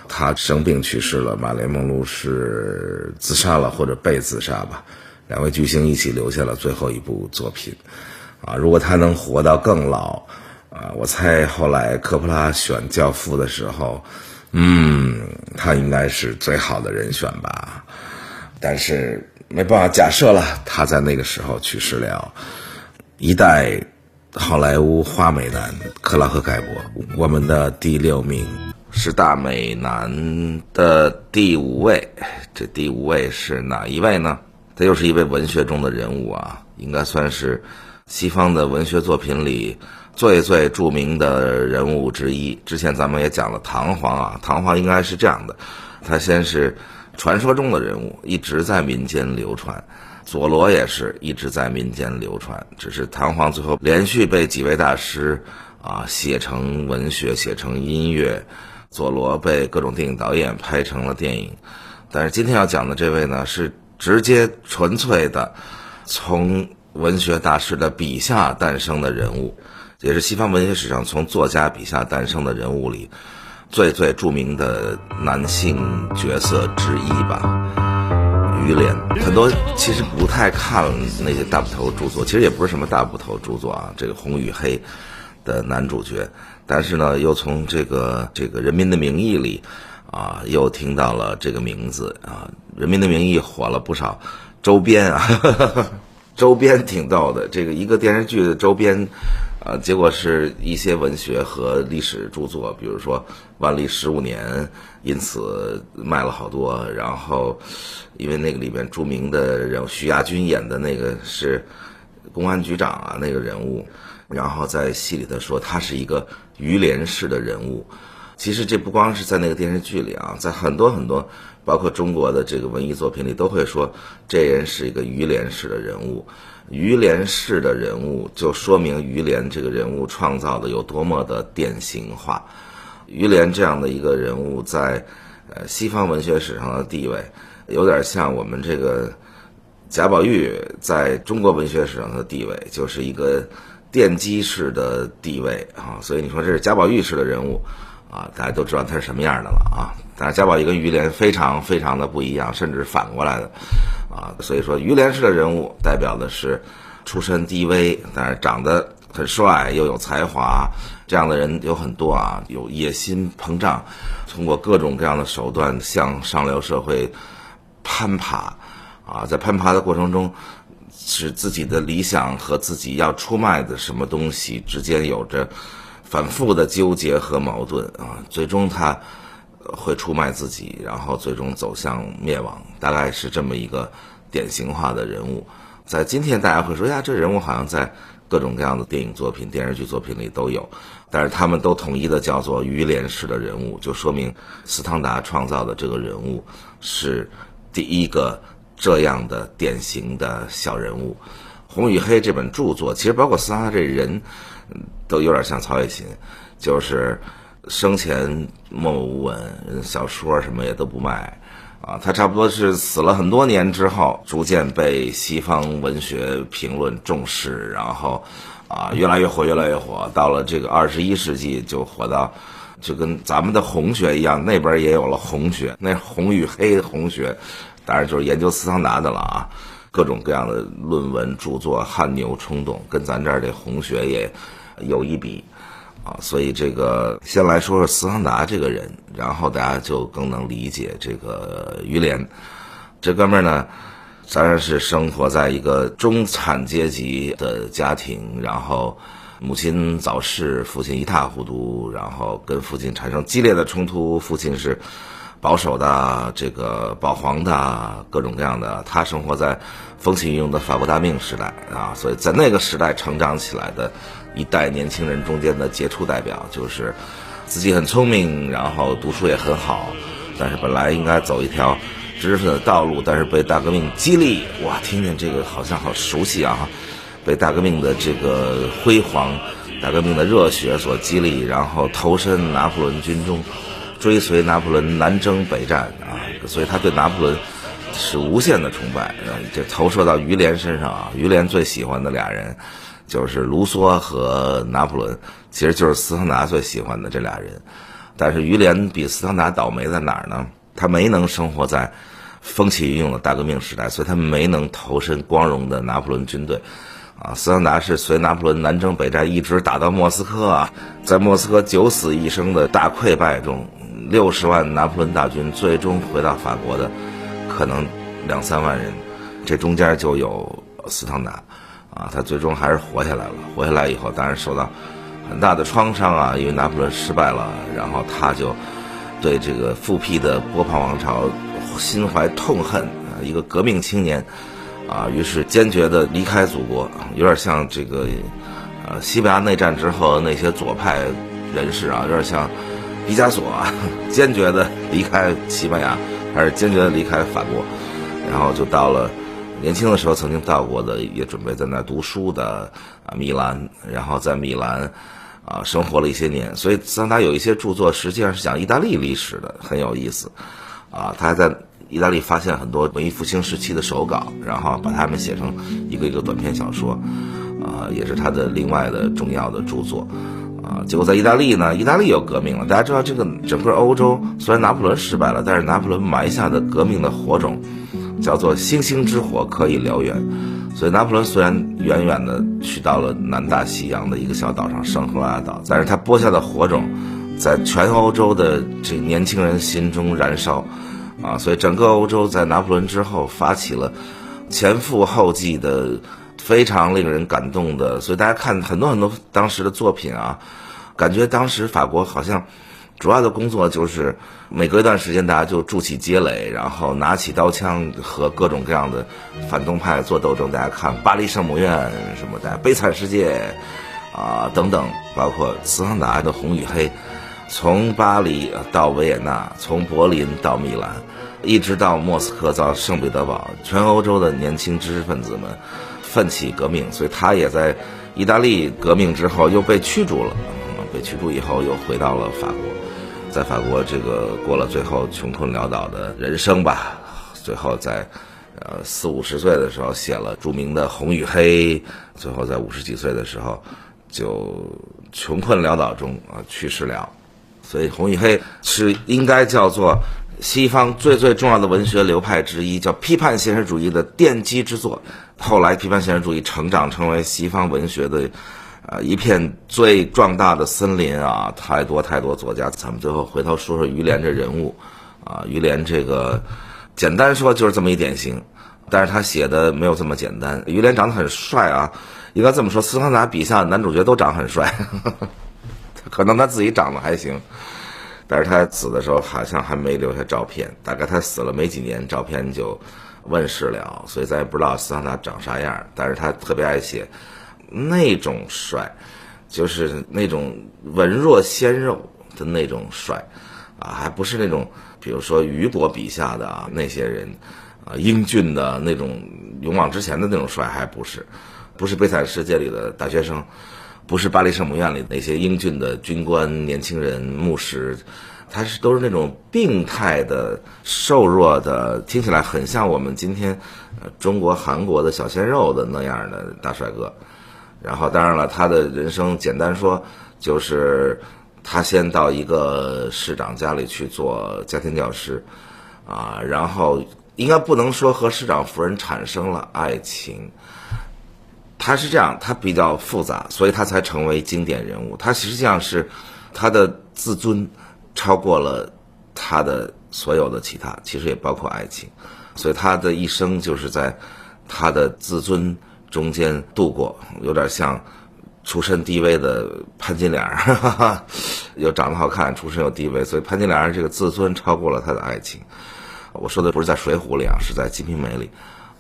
他生病去世了，玛丽梦露是自杀了或者被自杀吧，两位巨星一起留下了最后一部作品啊。如果他能活到更老啊，我猜后来科波拉选《教父》的时候，他应该是最好的人选吧。但是没办法，假设了他在那个时候去世了，一代好莱坞花美男克拉克盖博，我们的第6名，10大美男的第5位。这第5位是哪一位呢？他又是一位文学中的人物啊，应该算是西方的文学作品里最著名的人物之一。之前咱们也讲了唐璜啊，唐璜应该是这样的，他先是传说中的人物，一直在民间流传，佐罗也是一直在民间流传，只是唐璜最后连续被几位大师啊写成文学，写成音乐，佐罗被各种电影导演拍成了电影。但是今天要讲的这位呢，是直接纯粹的从文学大师的笔下诞生的人物，也是西方文学史上从作家笔下诞生的人物里最著名的男性角色之一吧。于连，很多其实不太看那些大部头著作，其实也不是什么大部头著作啊，这个红与黑的男主角，但是呢又从这个人民的名义里啊又听到了这个名字啊。人民的名义火了不少周边啊周边挺逗的，这个一个电视剧的周边结果是一些文学和历史著作，比如说万历15年因此卖了好多，然后因为那个里边著名的人许亚军演的那个是公安局长啊，那个人物，然后在戏里头说他是一个于连式的人物。其实这不光是在那个电视剧里啊，在很多包括中国的这个文艺作品里都会说这人是一个于连式的人物。于连式的人物就说明于连这个人物创造的有多么的典型化。于连这样的一个人物在西方文学史上的地位有点像我们这个贾宝玉在中国文学史上的地位，就是一个奠基式的地位啊。所以你说这是贾宝玉式的人物啊，大家都知道他是什么样的了啊。但是贾宝玉跟于连非常的不一样，甚至反过来的啊。所以说于连式的人物代表的是出身低微，但是长得很帅又有才华，这样的人有很多啊，有野心膨胀，通过各种各样的手段向上流社会攀爬啊，在攀爬的过程中使自己的理想和自己要出卖的什么东西之间有着反复的纠结和矛盾啊，最终他会出卖自己，然后最终走向灭亡，大概是这么一个典型化的人物。在今天大家会说呀，这人物好像在各种各样的电影作品、电视剧作品里都有，但是他们都统一的叫做于连式的人物，就说明斯汤达创造的这个人物是第一个这样的典型的小人物。《红与黑》这本著作，其实包括斯汤达这人，都有点像曹雪芹，就是生前默默无闻，小说什么也都不卖啊。他差不多是死了很多年之后，逐渐被西方文学评论重视，然后越来越火，越来越火。到了这个21世纪，就火到就跟咱们的红学一样，那边也有了红学，那红与黑的红学，当然就是研究斯汤达的了啊。各种各样的论文著作汗牛充栋，跟咱这儿这红学也有一比啊。所以这个先来说说斯汤达这个人，然后大家就更能理解这个于连这哥们儿呢。当然是生活在一个中产阶级的家庭，然后母亲早逝，父亲一塌糊涂，然后跟父亲产生激烈的冲突，父亲是保守的，这个保皇的，各种各样的。他生活在风起云涌的法国大革命时代啊，所以在那个时代成长起来的一代年轻人中间的杰出代表，就是自己很聪明，然后读书也很好，但是本来应该走一条知识的道路，但是被大革命激励。哇，听见这个好像好熟悉啊！被大革命的这个辉煌、大革命的热血所激励，然后投身拿破仑军中，追随拿破仑南征北战啊！所以他对拿破仑是无限的崇拜。这投射到于连身上啊，于连最喜欢的俩人就是卢梭和拿破仑，其实就是斯汤达最喜欢的这俩人。但是于连比斯汤达倒霉在哪儿呢？他没能生活在风起云涌的大革命时代，所以他没能投身光荣的拿破仑军队啊。斯汤达是随拿破仑南征北战，一直打到莫斯科啊，在莫斯科九死一生的大溃败中，60万拿破仑大军最终回到法国的可能2-3万人，这中间就有斯汤达啊，他最终还是活下来了。活下来以后，当然受到很大的创伤啊，因为拿破仑失败了，然后他就对这个复辟的波旁王朝心怀痛恨啊，一个革命青年啊，于是坚决的离开祖国，有点像这个西班牙内战之后那些左派人士啊，有点像毕加索啊，坚决的离开西班牙，还是坚决的离开法国，然后就到了年轻的时候曾经到过的，也准备在那读书的米兰，然后在米兰生活了一些年。所以斯汤达有一些著作实际上是讲意大利历史的，很有意思啊。他还在意大利发现很多文艺复兴时期的手稿，然后把它们写成一个一个短篇小说也是他的另外的重要的著作结果在意大利呢，意大利有革命了。大家知道这个整个欧洲虽然拿破仑失败了，但是拿破仑埋下的革命的火种叫做星星之火可以燎原。所以拿破仑虽然远远的去到了南大西洋的一个小岛上圣赫拉岛，但是他播下的火种在全欧洲的这年轻人心中燃烧所以整个欧洲在拿破仑之后发起了前赴后继的非常令人感动的。所以大家看很多当时的作品感觉当时法国好像主要的工作就是每隔一段时间大家就筑起街垒，然后拿起刀枪和各种各样的反动派做斗争。大家看巴黎圣母院什么的，悲惨世界等等，包括斯汤达的《红与黑》，从巴黎到维也纳，从柏林到米兰，一直到莫斯科到圣彼得堡，全欧洲的年轻知识分子们奋起革命。所以他也在意大利革命之后又被驱逐了，被驱逐以后又回到了法国，在法国这个过了最后穷困潦倒的人生吧。最后在40-50岁的时候写了著名的《红与黑》，最后在50几岁的时候就穷困潦倒中去世了。所以《红与黑》是应该叫做西方最重要的文学流派之一，叫批判现实主义的奠基之作。后来批判现实主义成长成为西方文学的一片最壮大的森林太多作家。咱们最后回头说说于连这人物于连这个简单说就是这么一典型，但是他写的没有这么简单。于连长得很帅应该这么说，斯汤达笔下的男主角都长很帅可能他自己长得还行，但是他死的时候好像还没留下照片，大概他死了没几年，照片就问世了，所以咱也不知道斯汤达长啥样，但是他特别爱写那种帅，就是那种文弱鲜肉的那种帅啊，还不是那种比如说雨果笔下的那些人啊，英俊的那种勇往直前的那种帅，还不是悲惨世界里的大学生，不是巴黎圣母院里那些英俊的军官、年轻人、牧师，他都是那种病态的、瘦弱的，听起来很像我们今天中国、韩国的小鲜肉的那样的大帅哥。然后当然了，他的人生简单说就是他先到一个市长家里去做家庭教师啊，然后应该不能说和市长夫人产生了爱情，他是这样，他比较复杂，所以他才成为经典人物。他实际上是他的自尊超过了他的所有的其他，其实也包括爱情，所以他的一生就是在他的自尊中间度过，有点像出身低微的潘金莲，又长得好看，出身又低微，所以潘金莲这个自尊超过了他的爱情。我说的不是在《水浒》里啊，是在《金瓶梅》里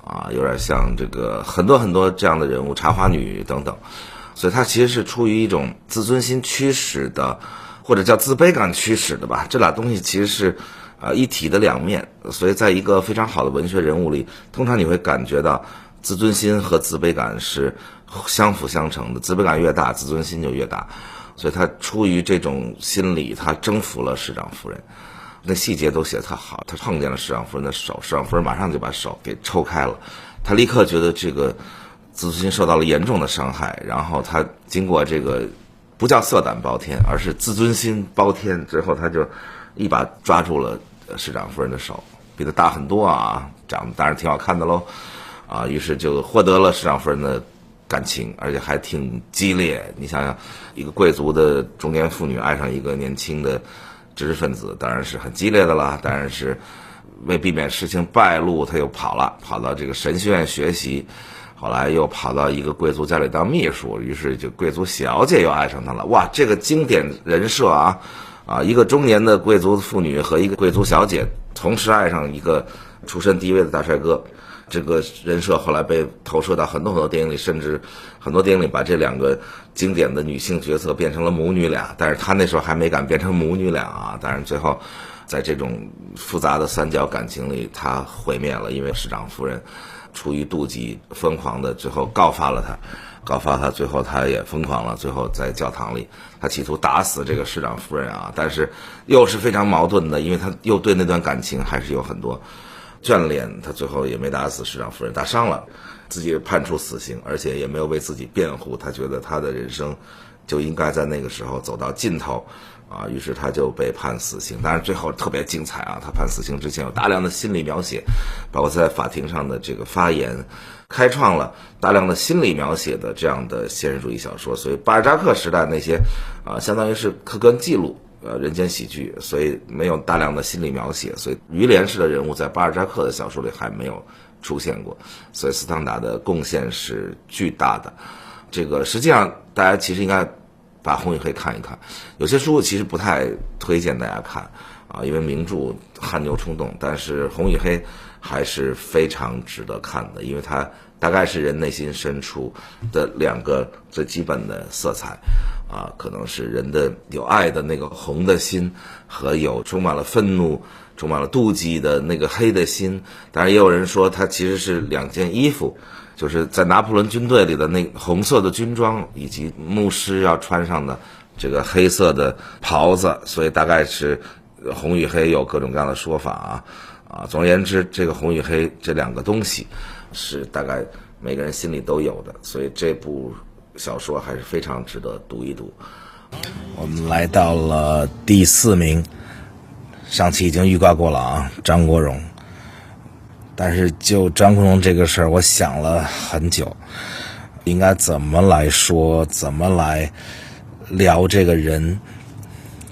啊，有点像这个很多这样的人物，茶花女等等。所以他其实是出于一种自尊心驱使的，或者叫自卑感驱使的吧，这俩东西其实是一体的两面。所以在一个非常好的文学人物里，通常你会感觉到自尊心和自卑感是相辅相成的，自卑感越大，自尊心就越大。所以他出于这种心理，他征服了市长夫人。那细节都写得特好，他碰见了市长夫人的手，市长夫人马上就把手给抽开了，他立刻觉得这个自尊心受到了严重的伤害，然后他经过这个不叫色胆包天，而是自尊心包天之后，他就一把抓住了市长夫人的手，比他大很多啊，长得当然挺好看的喽啊，于是就获得了市长夫人的感情，而且还挺激烈。你想想，一个贵族的中年妇女爱上一个年轻的知识分子，当然是很激烈的啦。当然是为避免事情败露，他又跑到这个神学院学习，后来又跑到一个贵族家里当秘书，于是就贵族小姐又爱上他了。哇，这个经典人设啊，一个中年的贵族妇女和一个贵族小姐同时爱上一个出身低微的大帅哥。这个人设后来被投射到很多电影里，甚至很多电影里把这两个经典的女性角色变成了母女俩，但是他那时候还没敢变成母女俩啊。当然最后在这种复杂的三角感情里，他毁灭了，因为市长夫人出于妒忌疯狂的最后告发他，最后他也疯狂了，最后在教堂里他企图打死这个市长夫人啊，但是又是非常矛盾的，因为他又对那段感情还是有很多眷恋，他最后也没打死市长夫人，打伤了，自己判处死刑，而且也没有为自己辩护，他觉得他的人生就应该在那个时候走到尽头啊，于是他就被判死刑。当然最后特别精彩啊，他判死刑之前有大量的心理描写，包括在法庭上的这个发言，开创了大量的心理描写的这样的现实主义小说。所以巴尔扎克时代那些相当于是客观记录人间喜剧，所以没有大量的心理描写，所以于连式的人物在巴尔扎克的小说里还没有出现过，所以斯汤达的贡献是巨大的。这个实际上大家其实应该把《红与黑》看一看，有些书其实不太推荐大家看啊，因为名著汗牛充栋，但是《红与黑》还是非常值得看的，因为它大概是人内心深处的两个最基本的色彩啊，可能是人的有爱的那个红的心和有充满了愤怒、充满了妒忌的那个黑的心。当然也有人说它其实是两件衣服，就是在拿破仑军队里的那红色的军装，以及牧师要穿上的这个黑色的袍子，所以大概是红与黑有各种各样的说法啊。总而言之，这个红与黑这两个东西是大概每个人心里都有的，所以这部小说还是非常值得读一读。我们来到了第4名，上期已经预告过了啊，张国荣。但是就张国荣这个事儿，我想了很久，应该怎么来说，怎么来聊这个人。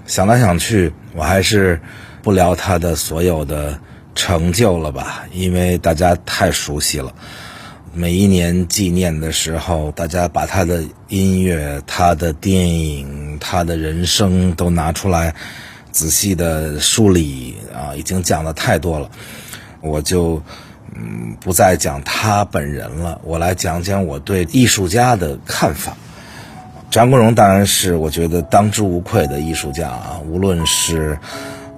想来想去，我还是不聊他的所有的成就了吧，因为大家太熟悉了。每一年纪念的时候，大家把他的音乐、他的电影、他的人生都拿出来仔细的梳理啊，已经讲的太多了，我就不再讲他本人了，我来讲讲我对艺术家的看法。张国荣当然是我觉得当之无愧的艺术家啊，无论是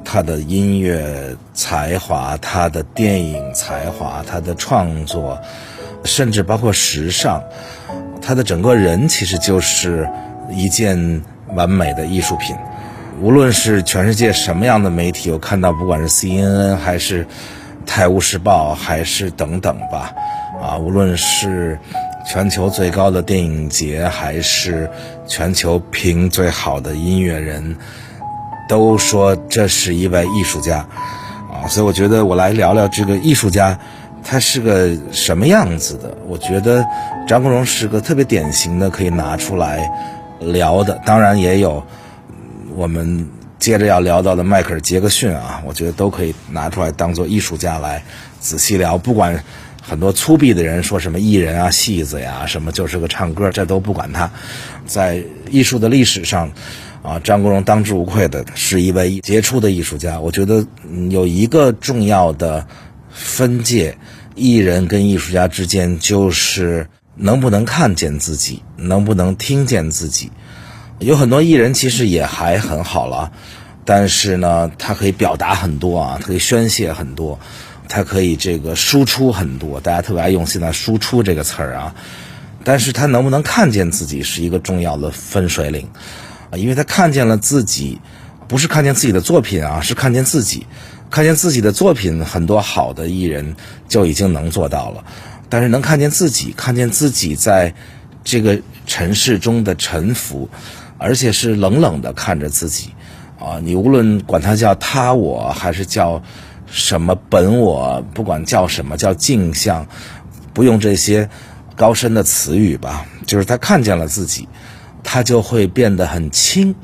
他的音乐才华，他的电影才华，他的创作，甚至包括时尚，他的整个人其实就是一件完美的艺术品。无论是全世界什么样的媒体，我看到不管是 CNN 还是泰晤士报还是等等吧，无论是全球最高的电影节还是全球评最好的音乐人，都说这是一位艺术家所以我觉得我来聊聊这个艺术家他是个什么样子的。我觉得张国荣是个特别典型的可以拿出来聊的，当然也有我们接着要聊到的迈克尔·杰克逊我觉得都可以拿出来当做艺术家来仔细聊。不管很多粗鄙的人说什么艺人戏子呀，什么就是个唱歌，这都不管他。在艺术的历史上张国荣当之无愧的是一位杰出的艺术家。我觉得有一个重要的分界，艺人跟艺术家之间就是能不能看见自己，能不能听见自己。有很多艺人其实也还很好了，但是呢他可以表达很多他可以宣泄很多，他可以这个输出很多，大家特别爱用现在输出这个词儿但是他能不能看见自己是一个重要的分水岭因为他看见了自己，不是看见自己的作品是看见自己。看见自己的作品，很多好的艺人就已经能做到了，但是能看见自己，看见自己在这个尘世中的沉浮，而且是冷冷的看着自己你无论管他叫他我还是叫什么本我，不管叫什么，叫镜像，不用这些高深的词语吧，就是他看见了自己，他就会变得很轻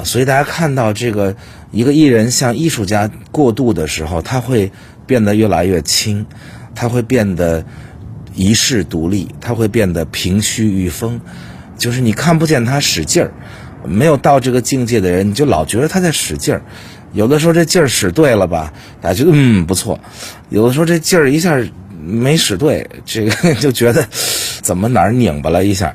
所以大家看到这个一个艺人向艺术家过渡的时候，他会变得越来越轻，他会变得遗世独立，他会变得平虚御风，就是你看不见他使劲儿。没有到这个境界的人，你就老觉得他在使劲儿。有的时候这劲儿使对了吧，大家觉得不错；有的时候这劲儿一下没使对，这个就觉得怎么哪儿拧巴了一下。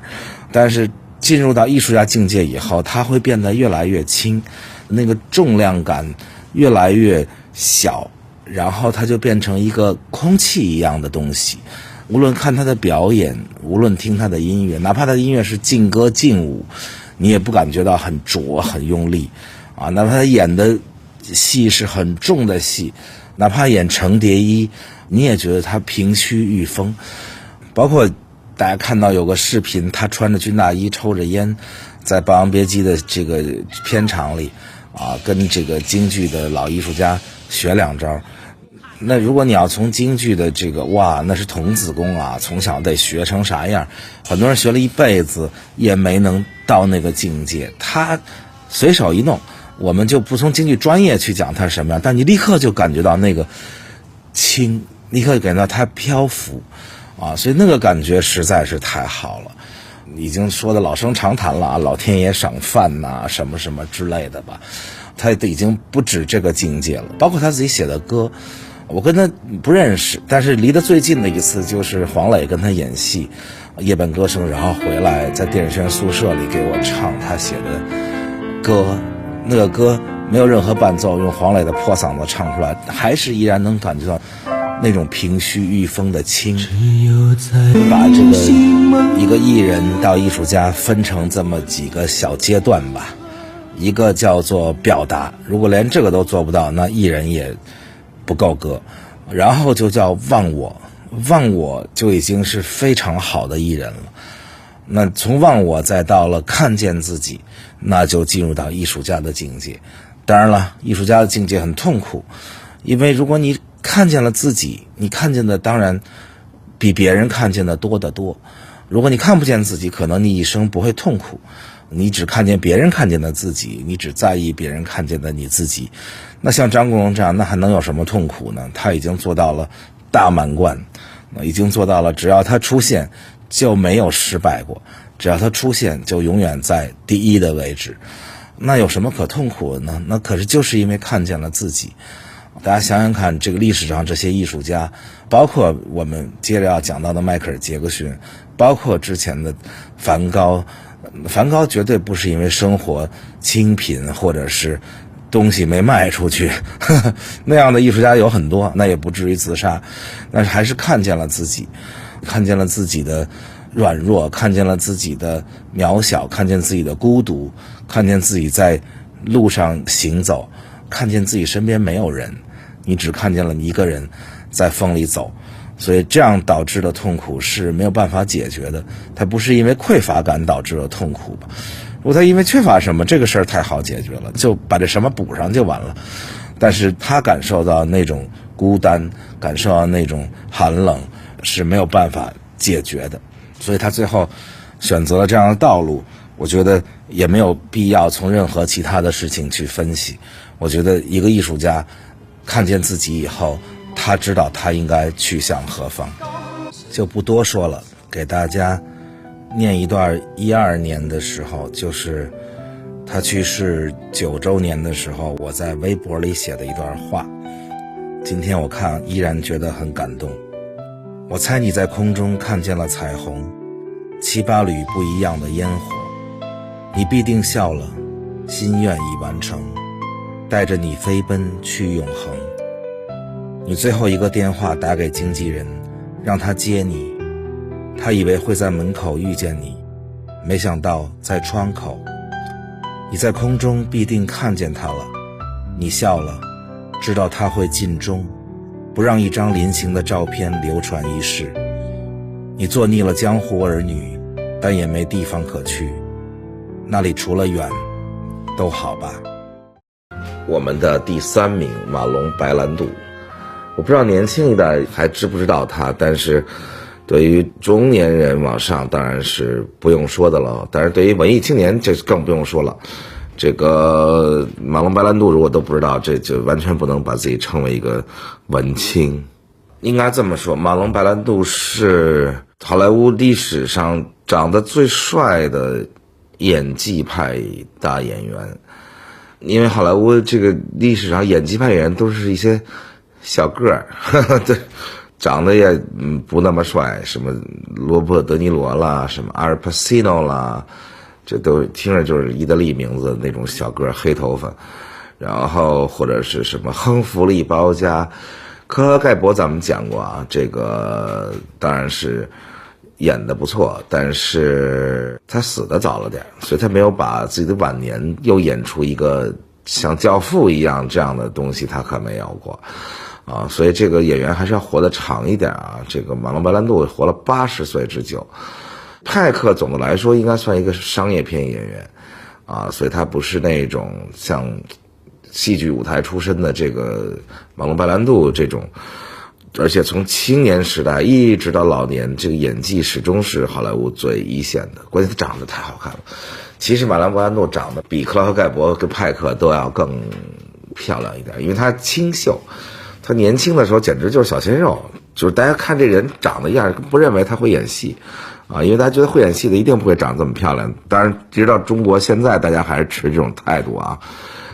但是进入到艺术家境界以后，他会变得越来越轻，那个重量感越来越小，然后他就变成一个空气一样的东西。无论看他的表演，无论听他的音乐，哪怕他的音乐是劲歌劲舞，你也不感觉到很拙很用力哪怕他演的戏是很重的戏，哪怕演程蝶衣，你也觉得他平虚御风。包括大家看到有个视频，他穿着军大衣抽着烟，在《霸王别姬》的这个片场里跟这个京剧的老艺术家学两招。那如果你要从京剧的这个那是童子功从小得学成啥样，很多人学了一辈子也没能到那个境界。他随手一弄，我们就不从京剧专业去讲他是什么样，但你立刻就感觉到那个轻，立刻就感觉到他漂浮所以那个感觉实在是太好了。已经说的老生常谈了老天爷赏饭什么什么之类的吧，他已经不止这个境界了。包括他自己写的歌，我跟他不认识，但是离得最近的一次就是黄磊跟他演戏夜半歌声，然后回来在电影学院宿舍里给我唱他写的歌。那个歌没有任何伴奏，用黄磊的破嗓子唱出来，还是依然能感觉到那种平虚御风的轻。把这个一个艺人到艺术家分成这么几个小阶段吧。一个叫做表达，如果连这个都做不到，那艺人也不够格。然后就叫忘我，忘我就已经是非常好的艺人了。那从忘我再到了看见自己，那就进入到艺术家的境界。当然了，艺术家的境界很痛苦，因为如果你看见了自己，你看见的当然比别人看见的多得多。如果你看不见自己，可能你一生不会痛苦，你只看见别人看见的自己，你只在意别人看见的你自己。那像张国荣这样，那还能有什么痛苦呢？他已经做到了大满贯，已经做到了只要他出现就没有失败过，只要他出现就永远在第一的位置。那有什么可痛苦的呢？那可是就是因为看见了自己。大家想想看，这个历史上这些艺术家，包括我们接着要讲到的迈克尔·杰克逊，包括之前的梵高。梵高绝对不是因为生活清贫或者是东西没卖出去那样的艺术家有很多，那也不至于自杀，但是还是看见了自己，看见了自己的软弱，看见了自己的渺小，看见自己的孤独，看见自己在路上行走，看见自己身边没有人，你只看见了一个人在风里走。所以这样导致的痛苦是没有办法解决的，它不是因为匮乏感导致的痛苦吧？如果他因为缺乏什么，这个事儿太好解决了，就把这什么补上就完了。但是他感受到那种孤单，感受到那种寒冷是没有办法解决的，所以他最后选择了这样的道路。我觉得也没有必要从任何其他的事情去分析。我觉得一个艺术家看见自己以后，他知道他应该去向何方，就不多说了，给大家念一段12年的时候，就是他去世9周年的时候，我在微博里写的一段话。今天我看依然觉得很感动。我猜你在空中看见了彩虹，7、8缕不一样的烟火，你必定笑了，心愿已完成，带着你飞奔去永恒。你最后一个电话打给经纪人，让他接你，他以为会在门口遇见你，没想到在窗口。你在空中必定看见他了，你笑了，知道他会尽忠，不让一张临行的照片流传一世。你做腻了江湖儿女，但也没地方可去，那里除了远都好吧。我们的第3名马龙·白兰度，我不知道年轻一代还知不知道他，但是对于中年人往上当然是不用说的了，但是对于文艺青年这更不用说了。这个马龙·白兰度如果都不知道，这就完全不能把自己称为一个文青。应该这么说，马龙·白兰度是好莱坞历史上长得最帅的演技派大演员。因为好莱坞这个历史上演技派演员都是一些小个儿，对，长得也不那么帅，什么罗伯特·德尼罗啦，什么阿尔帕西诺啦，这都听着就是意大利名字那种小个儿，黑头发，然后或者是什么亨弗利·包嘉、科和盖博，咱们讲过啊，这个当然是演得不错，但是他死得早了点，所以他没有把自己的晚年又演出一个像教父一样这样的东西，他可没有过啊。所以这个演员还是要活得长一点啊。这个马龙·白兰度活了80岁之久。派克总的来说应该算一个商业片演员啊，所以他不是那种像戏剧舞台出身的这个马龙·白兰度这种，而且从青年时代一直到老年，这个演技始终是好莱坞最一线的。关键他长得太好看了。其实马龙·白兰度长得比克劳和盖博跟派克都要更漂亮一点，因为他清秀。他年轻的时候简直就是小鲜肉，就是大家看这人长得样不认为他会演戏啊，因为大家觉得会演戏的一定不会长这么漂亮。当然直到中国现在大家还是持这种态度啊，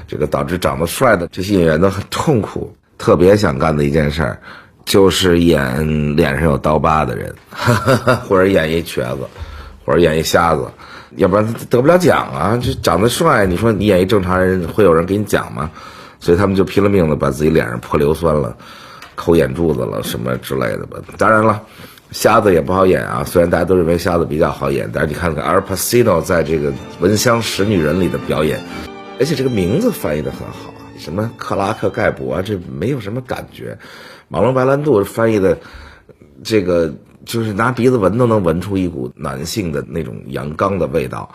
这个导致长得帅的这些演员都很痛苦。特别想干的一件事儿就是演脸上有刀疤的人或者演一瘸子，或者演一瞎子，要不然他得不了奖啊。这长得帅，你说你演一正常人会有人给你奖吗？所以他们就拼了命的把自己脸上泼硫酸了，抠眼珠子了什么之类的吧。当然了，瞎子也不好演啊，虽然大家都认为瞎子比较好演，但是你看看阿尔帕西诺在这个《闻香识女人》里的表演，而且这个名字翻译的很好，什么克拉克盖博，这没有什么感觉。马龙·白兰度翻译的这个就是拿鼻子闻都能闻出一股男性的那种阳刚的味道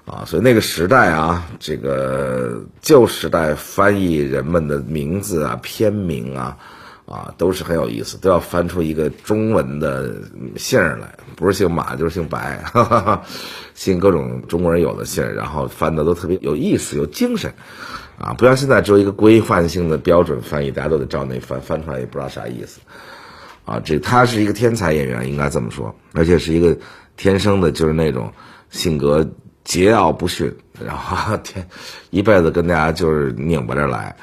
啊。所以那个时代啊，这个旧时代翻译人们的名字啊、片名啊都是很有意思，都要翻出一个中文的姓来，不是姓马就是姓白，姓各种中国人有的姓，然后翻的都特别有意思、有精神啊，不像现在只有一个规范性的标准翻译，大家都得照那翻，翻出来也不知道啥意思啊。他是一个天才演员，应该这么说，而且是一个天生的就是那种性格桀骜不驯，然后一辈子跟大家就是拧巴着来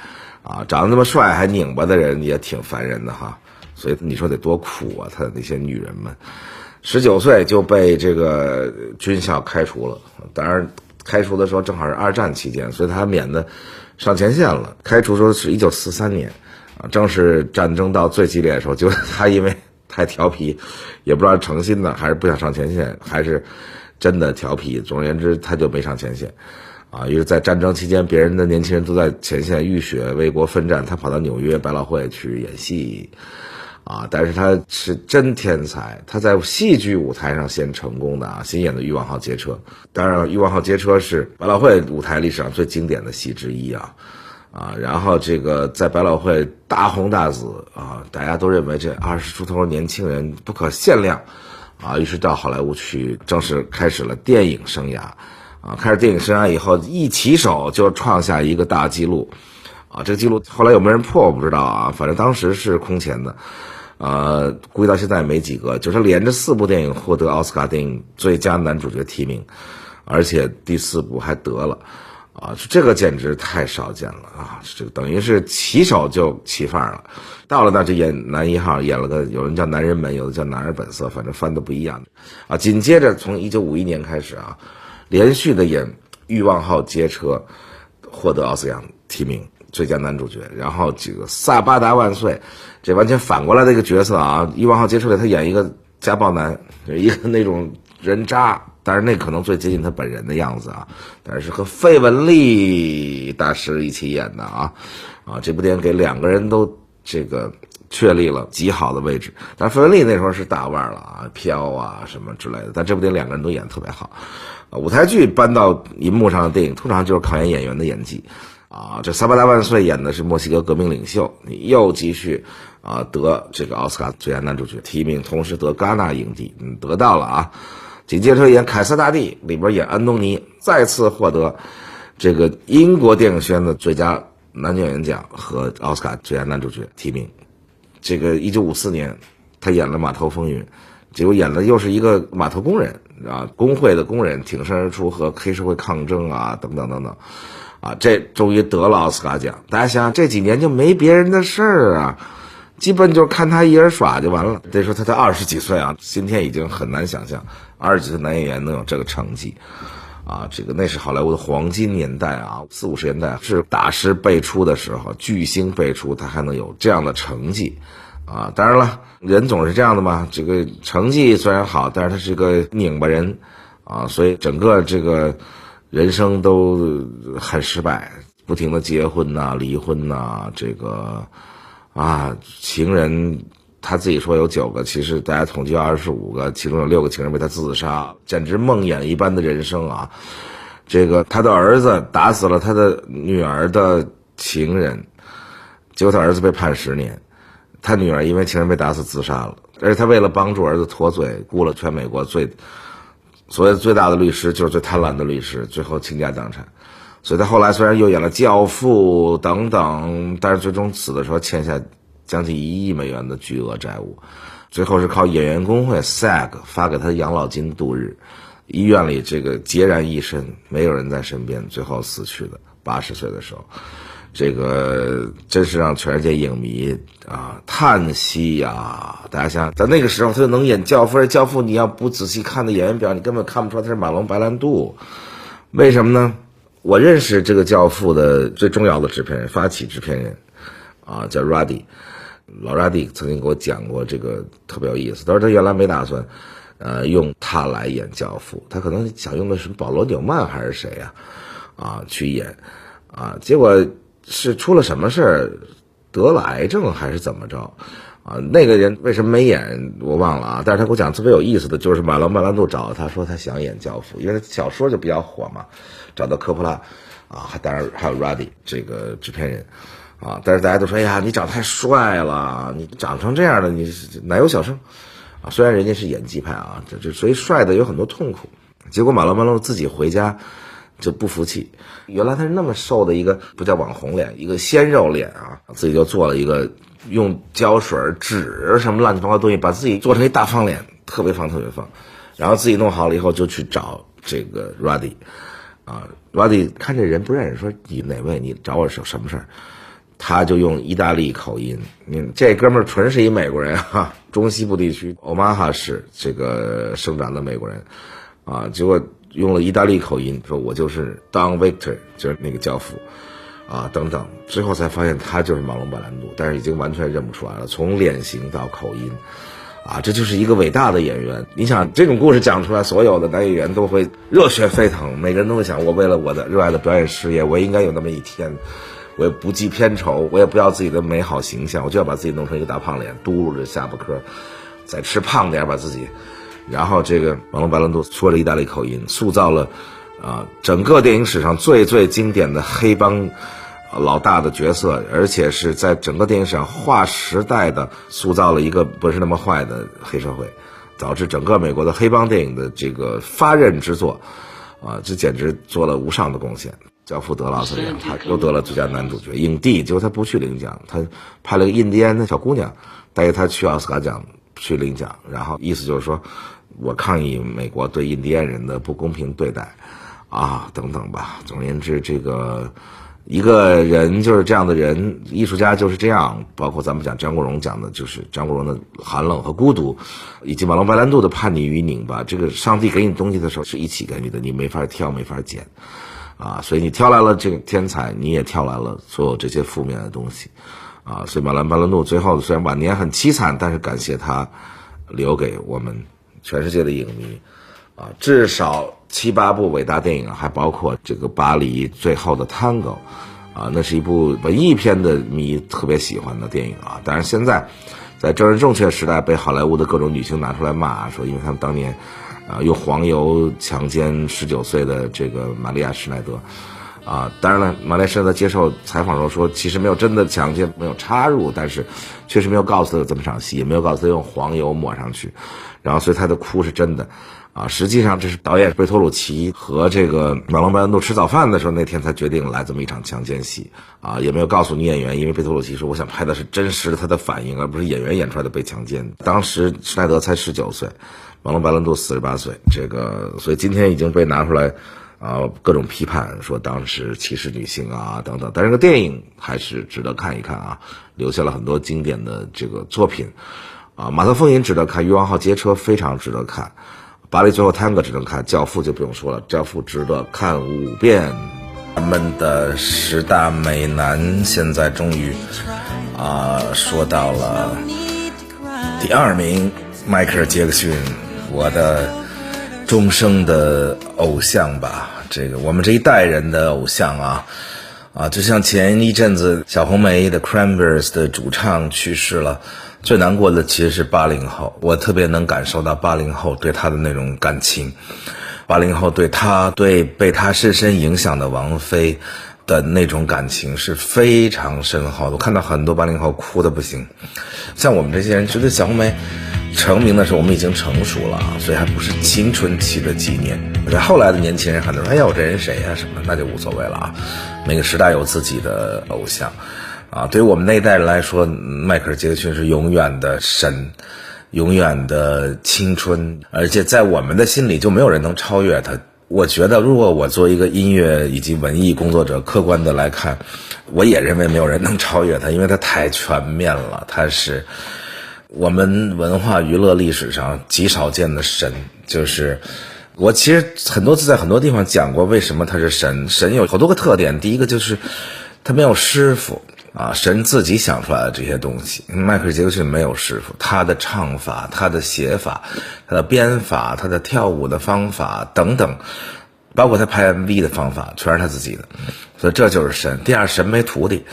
啊，长得那么帅还拧巴的人也挺烦人的哈。所以你说得多苦啊，他的那些女人们，19岁就被这个军校开除了。当然，开除的时候正好是二战期间，所以他免得上前线了。开除说是1943年，正是战争到最激烈的时候，就他因为太调皮，也不知道是诚心的还是不想上前线，还是真的调皮。总而言之，他就没上前线。于是在战争期间，别人的年轻人都在前线浴血为国奋战，他跑到纽约百老汇去演戏。但是他是真天才，他在戏剧舞台上先成功的新演的《欲望号街车》。当然了，《欲望号街车》是百老汇舞台历史上最经典的戏之一然后这个在百老汇大红大紫大家都认为这20出头年轻人不可限量于是到好莱坞去正式开始了电影生涯开始电影生涯以后，一起手就创下一个大纪录这个纪录后来有没有人破我不知道反正当时是空前的估计到现在没几个，就是连着4部电影获得奥斯卡电影最佳男主角提名，而且第4部还得了这个简直太少见了这个等于是起手就起范儿了。到了那就演男1号，演了个有人叫男人们，有的叫男儿本色，反正翻的不一样紧接着从1951年开始连续的演《欲望号街车》，获得奥斯卡提名最佳男主角。然后这个萨巴达万岁，这完全反过来的一个角色欲望号街车里他演一个家暴男，一个那种人渣，但是那可能最接近他本人的样子但是和费雯丽大师一起演的这部电影给2个人都这个确立了极好的位置。但是费雯丽那时候是大腕了飘什么之类的，但这部电影2个人都演得特别好舞台剧搬到银幕上的电影通常就是考验演员的演技这萨巴达万岁演的是墨西哥革命领袖，你又继续得这个奥斯卡最佳男主角提名，同时得戛纳影帝得到了紧接着演凯撒大帝里边演安东尼，再次获得这个英国电影学院的最佳男演员奖和奥斯卡最佳男主角提名。这个1954年他演了码头风云，结果演的又是一个码头工人工会的工人挺身而出和黑社会抗争等等等等这终于得了奥斯卡奖。大家想想这几年就没别人的事儿基本就是看他一人耍就完了。得说他才20几岁今天已经很难想象20几岁男演员能有这个成绩这个那是好莱坞的黄金年代40、50年代是大师辈出的时候，巨星辈出，他还能有这样的成绩当然了，人总是这样的嘛，这个成绩虽然好，但是他是个拧巴人所以整个这个人生都很失败，不停的结婚离婚这个情人他自己说有9个，其实大家统计25个，其中有6个情人被他自杀，简直梦魇一般的人生这个他的儿子打死了他的女儿的情人，结果他儿子被判10年，他女儿因为情人被打死自杀了，而且他为了帮助儿子脱罪，雇了全美国所谓最大的律师，就是最贪婪的律师，最后倾家荡产。所以他后来虽然又演了教父等等，但是最终死的时候欠下将近1亿美元的巨额债务，最后是靠演员工会 SAG 发给他的养老金度日。医院里这个孑然一身，没有人在身边，最后死去的80岁的时候，这个真是让全世界影迷叹息大家想想，在那个时候他就能演教父，而教父你要不仔细看的演员表，你根本看不出来他是马龙白兰度。为什么呢？我认识这个教父的最重要的制片人，发起制片人叫 Ruddy， 老 Ruddy 曾经给我讲过这个特别有意思。他说他原来没打算用他来演教父，他可能想用的是保罗纽曼还是谁去演结果是出了什么事儿，得了癌症还是怎么着那个人为什么没演我忘了但是他给我讲特别有意思的，就是马龙白兰度找他说他想演教父，因为他小说就比较火嘛，找到科波拉当然还有 Ruddy 这个制片人但是大家都说哎呀你长太帅了，你长成这样的你奶油小生虽然人家是演技派这所以帅的有很多痛苦。结果马龙白兰度自己回家就不服气，原来他是那么瘦的一个不叫网红脸，一个鲜肉脸自己就做了一个用胶水纸什么乱七八糟东西把自己做成一大方脸，特别方，然后自己弄好了以后就去找这个 Ruddy Ruddy 看这人不认识，说你哪位，你找我什么事儿？他就用意大利口音。这哥们儿纯是一美国人哈，中西部地区欧马哈市这个生长的美国人啊，结果用了意大利口音说我就是 Don Victor， 就是那个教父啊等等，最后才发现他就是马龙·白兰度，但是已经完全认不出来了，从脸型到口音啊，这就是一个伟大的演员。你想这种故事讲出来，所有的男演员都会热血沸腾，每个人都会想，我为了我的热爱的表演事业，我也应该有那么一天，我也不计偏仇，我也不要自己的美好形象，我就要把自己弄成一个大胖脸，嘟噜着下巴颏，再吃胖点把自己。然后这个马龙·白兰度说了意大利口音，塑造了整个电影史上最经典的黑帮老大的角色，而且是在整个电影史上划时代的塑造了一个不是那么坏的黑社会，导致整个美国的黑帮电影的这个发轫之作这简直做了无上的贡献。教父得了奥斯卡奖，他又得了最佳男主角影帝，结果他不去领奖，他拍了个印第安的小姑娘带着他去奥斯卡奖去领奖，然后意思就是说我抗议美国对印第安人的不公平对待等等吧。总而言之，这个一个人就是这样的人，艺术家就是这样，包括咱们讲张国荣讲的就是张国荣的寒冷和孤独，以及马龙·白兰度的叛逆与拧巴。这个上帝给你东西的时候是一起给你的，你没法挑没法捡所以你挑来了这个天才，你也挑来了所有这些负面的东西所以马龙·白兰度最后虽然晚年很凄惨，但是感谢他留给我们全世界的影迷至少7、8部伟大电影还包括这个巴黎最后的探戈那是一部文艺片的迷特别喜欢的电影当然现在在政治正确时代被好莱坞的各种女星拿出来骂，说因为他们当年用黄油强奸19岁的这个玛丽亚·施耐德当然了，玛丽亚·施耐德接受采访时候说其实没有真的强奸，没有插入，但是确实没有告诉他有这么场戏，也没有告诉他用黄油抹上去，然后所以他的哭是真的实际上这是导演贝托鲁奇和这个马龙·白兰度吃早饭的时候那天才决定来这么一场强奸戏也没有告诉女演员，因为贝托鲁奇说我想拍的是真实的他的反应，而不是演员演出来的被强奸。当时施耐德才19岁，马龙·白兰度48岁，这个所以今天已经被拿出来各种批判，说当时歧视女性等等，但是这个电影还是值得看一看留下了很多经典的这个作品马特·风云值得看，欲望号街车非常值得看，巴黎最后探戈值得看，教父就不用说了，教父值得看5遍。咱们的10大美男现在终于说到了第2名，迈克尔·杰克逊，我的终生的偶像吧，这个我们这一代人的偶像就像前一阵子小红莓的 Cranberries 的主唱去世了，最难过的其实是80后，我特别能感受到80后对他的那种感情，80后对被他深深影响的王菲的那种感情是非常深厚的。我看到很多80后哭的不行，像我们这些人觉得小红莓成名的时候我们已经成熟了所以还不是青春期的纪念。后来的年轻人很多人说哎呀我这人谁什么，那就无所谓了每个时代有自己的偶像对于我们那一代人来说，迈克尔·杰克逊是永远的神，永远的青春，而且在我们的心里就没有人能超越他。我觉得如果我作为一个音乐以及文艺工作者客观的来看，我也认为没有人能超越他，因为他太全面了，他是我们文化娱乐历史上极少见的神。就是我其实很多次在很多地方讲过为什么他是神，神有好多个特点，第一个就是他没有师傅神自己想出来的这些东西。迈克尔·杰克逊没有师傅，他的唱法，他的写法，他的编法，他的跳舞的方法等等，包括他拍 MV 的方法全是他自己的，所以这就是神。第二，神没徒弟，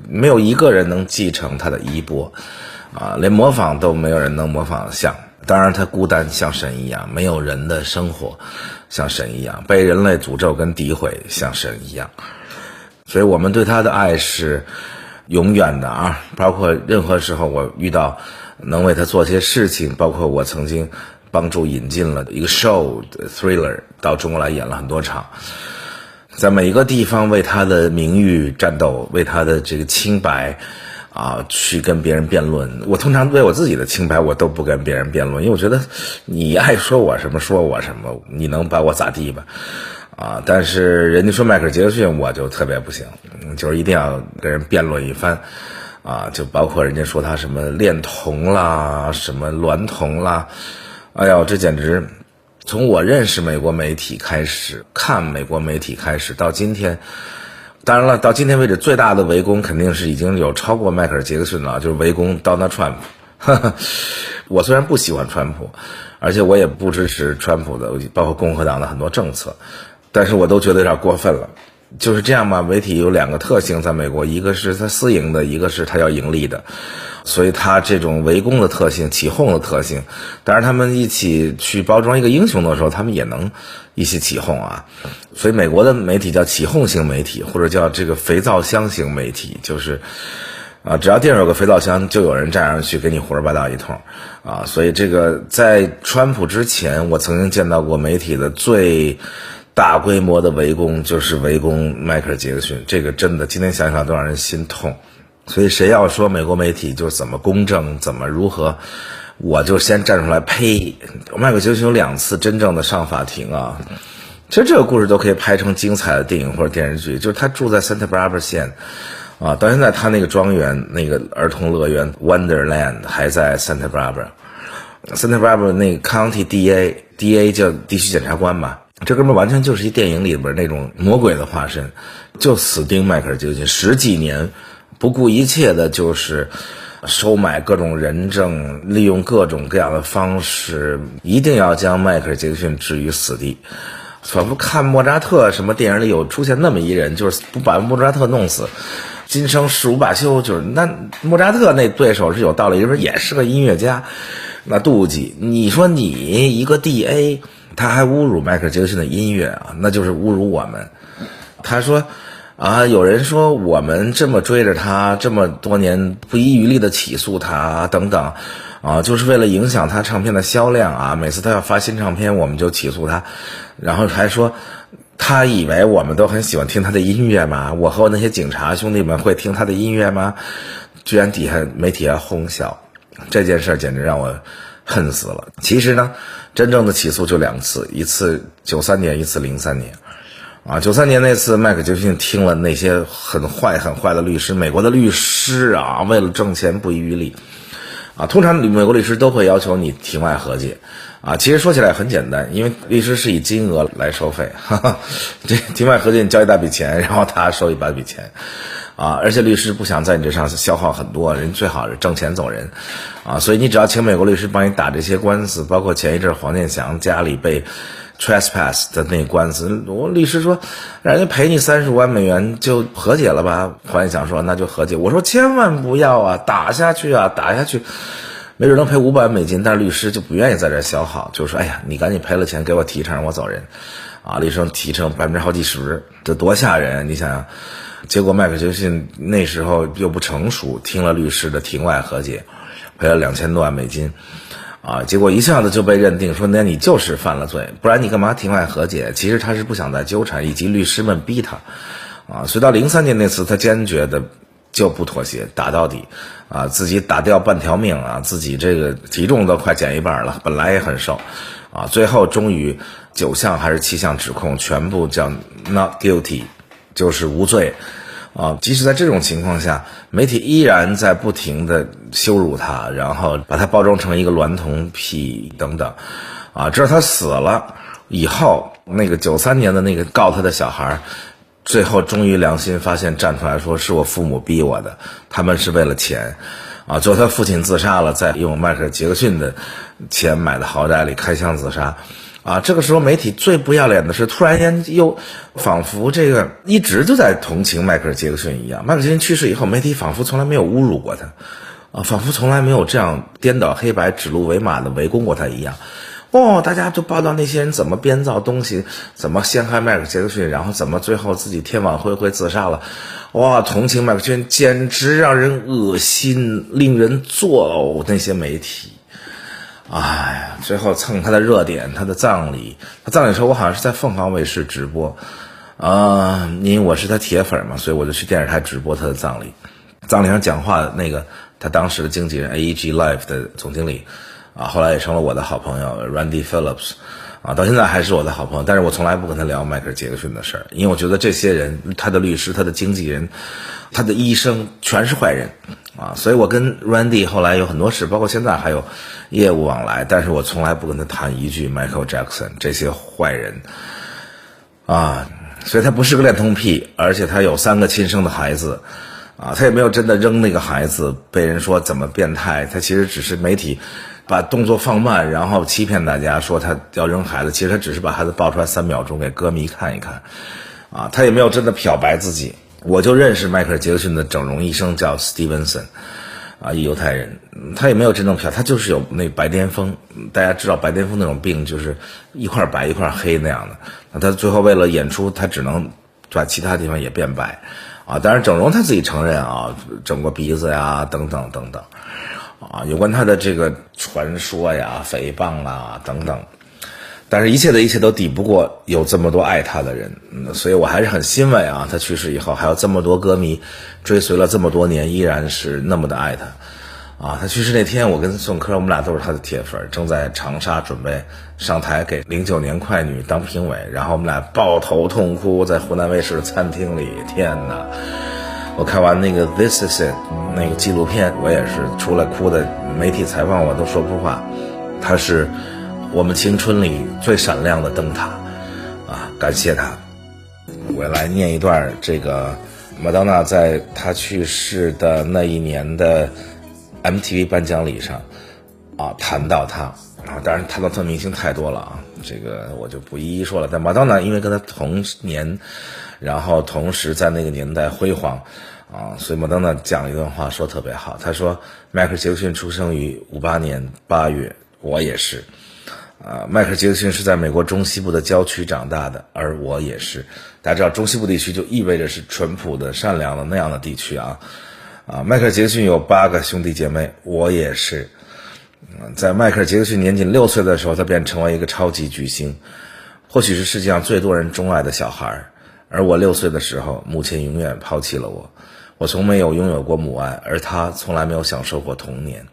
没有一个人能继承他的衣钵连模仿都没有人能模仿像。当然他孤单像神一样，没有人的生活像神一样，被人类诅咒跟诋毁像神一样。所以我们对他的爱是永远的包括任何时候我遇到能为他做些事情，包括我曾经帮助引进了一个 show Thriller 到中国来演了很多场，在每一个地方为他的名誉战斗，为他的这个清白去跟别人辩论。我通常对我自己的清白我都不跟别人辩论，因为我觉得你爱说我什么说我什么，你能把我咋地吧但是人家说迈克尔·杰克逊，我就特别不行，就是一定要跟人辩论一番就包括人家说他什么恋童啦，什么娈童啦，哎呦，这简直从我认识美国媒体开始，看美国媒体开始到今天，当然了，到今天为止最大的围攻肯定是已经有超过迈克尔·杰克逊了，就是围攻 Donald Trump。我虽然不喜欢川普，而且我也不支持川普的包括共和党的很多政策，但是我都觉得有点过分了。就是这样吧，媒体有两个特性在美国，一个是它私营的，一个是它要盈利的，所以它这种围攻的特性，起哄的特性，当然他们一起去包装一个英雄的时候，他们也能一起起哄所以美国的媒体叫起哄型媒体，或者叫这个肥皂箱型媒体，就是只要地上有个肥皂箱，就有人站上去给你胡说八道一通所以这个在川普之前，我曾经见到过媒体的最大规模的围攻，就是围攻迈克尔·杰克逊，这个真的今天想想都让人心痛。所以谁要说美国媒体就是怎么公正，怎么如何，我就先站出来呸！迈克尔·杰克逊有2次真正的上法庭其实这个故事都可以拍成精彩的电影或者电视剧。就是他住在 Santa Barbara 县到现在他那个庄园，那个儿童乐园 Wonderland 还在 Santa Barbara。Santa Barbara 那个 County DA 叫地区检察官吧，这哥们完全就是一电影里边那种魔鬼的化身，就死盯迈克尔·杰克逊10几年，不顾一切的就是收买各种人证，利用各种各样的方式，一定要将迈克尔·杰克逊置于死地。仿佛看莫扎特什么电影里有出现那么一人，就是不把莫扎特弄死，今生事无罢休。就是那莫扎特那对手是有道理，就是也是个音乐家，那妒忌。你说你一个 DA， 他还侮辱迈克尔·杰克逊的音乐那就是侮辱我们。他说有人说我们这么追着他这么多年，不遗余力的起诉他等等就是为了影响他唱片的销量每次他要发新唱片我们就起诉他，然后还说他以为我们都很喜欢听他的音乐吗？我和我那些警察兄弟们会听他的音乐吗？居然底下媒体还哄笑，这件事简直让我恨死了。其实呢，真正的起诉就2次，一次93年，一次03年93年那次，迈克尔·杰克逊听了那些很坏的律师，美国的律师为了挣钱不遗余力通常美国律师都会要求你庭外和解其实说起来很简单，因为律师是以金额来收费这庭外和解你交一大笔钱，然后他收一大笔钱而且律师不想在你这上消耗很多，人最好是挣钱走人所以你只要请美国律师帮你打这些官司，包括前一阵黄健翔家里被trespass 的那官司，我律师说让人家赔你35万美元就和解了吧，黄健翔说那就和解，我说千万不要打下去打下去没准能赔500万美金，但是律师就不愿意在这消耗，就说哎呀你赶紧赔了钱给我提成让我走人律师提成好几10%，这多吓人你想想。结果迈克尔·杰克逊那时候又不成熟，听了律师的庭外和解，赔了2000多万美金结果一下子就被认定说那你就是犯了罪，不然你干嘛庭外和解？其实他是不想再纠缠，以及律师们逼他所以到03年那次他坚决的就不妥协，打到底自己打掉半条命自己这个体重都快减一半了，本来也很瘦最后终于9项还是7项指控全部叫 not guilty， 就是无罪即使在这种情况下，媒体依然在不停的羞辱他，然后把他包装成一个娈童癖等等直到他死了以后，那个93年的那个告他的小孩最后终于良心发现，站出来说是我父母逼我的，他们是为了钱最后他父亲自杀了，在用迈克尔·杰克逊的钱买的豪宅里开枪自杀这个时候媒体最不要脸的是，突然间又仿佛这个一直就在同情迈克尔·杰克逊一样。迈克尔·杰克逊去世以后，媒体仿佛从来没有侮辱过他仿佛从来没有这样颠倒黑白、指鹿为马的围攻过他一样大家就报道那些人怎么编造东西，怎么陷害迈克尔·杰克逊，然后怎么最后自己天网恢恢自杀了同情迈克尔·杰克逊简直让人恶心，令人作呕。那些媒体最后蹭他的热点，他的葬礼。他葬礼的时候我好像是在凤凰卫视直播因为我是他铁粉嘛，所以我就去电视台直播他的葬礼。葬礼上讲话的那个他当时的经纪人 AEG Live 的总经理后来也成了我的好朋友 Randy Phillips 到现在还是我的好朋友，但是我从来不跟他聊迈克尔·杰克逊的事儿，因为我觉得这些人，他的律师、他的经纪人、他的医生全是坏人所以我跟 Randy 后来有很多事，包括现在还有业务往来，但是我从来不跟他谈一句 Michael Jackson 这些坏人所以他不是个恋童癖，而且他有3个亲生的孩子他也没有真的扔那个孩子，被人说怎么变态，他其实只是媒体把动作放慢，然后欺骗大家说他要扔孩子，其实他只是把孩子抱出来3秒钟给歌迷看一看他也没有真的漂白自己。我就认识迈克尔·杰克逊的整容医生叫 Stevenson一犹太人，他也没有真正漂，他就是有那白癜风，大家知道白癜风那种病就是一块白一块黑那样的，那他最后为了演出他只能把其他地方也变白当然整容他自己承认整过鼻子呀等等等等有关他的这个传说呀诽谤等等，但是一切的一切都抵不过有这么多爱他的人所以我还是很欣慰他去世以后还有这么多歌迷追随了这么多年，依然是那么的爱他他去世那天，我跟宋柯我们俩都是他的铁粉，正在长沙准备上台给09年快女当评委，然后我们俩抱头痛哭在湖南卫视的餐厅里，天哪！我看完那个 This Is It 那个纪录片，我也是出来哭的，媒体采访我都说不出话。他是我们青春里最闪亮的灯塔感谢他。我来念一段这个麦当娜在他去世的那一年的 MTV 颁奖礼上谈到他当然谈到他明星太多了这个我就不一一说了。但麦当娜因为跟他同年，然后同时在那个年代辉煌所以麦当娜讲一段话说特别好，他说迈克尔·杰克逊出生于58年8月，我也是迈克尔·杰克逊是在美国中西部的郊区长大的，而我也是。大家知道中西部地区就意味着是淳朴的善良的那样的地区迈克尔·杰克逊有8个兄弟姐妹，我也是。在迈克尔·杰克逊年仅6岁的时候，他便成为一个超级巨星，或许是世界上最多人钟爱的小孩。而我6岁的时候，母亲永远抛弃了我，我从没有拥有过母爱，而他从来没有享受过童年。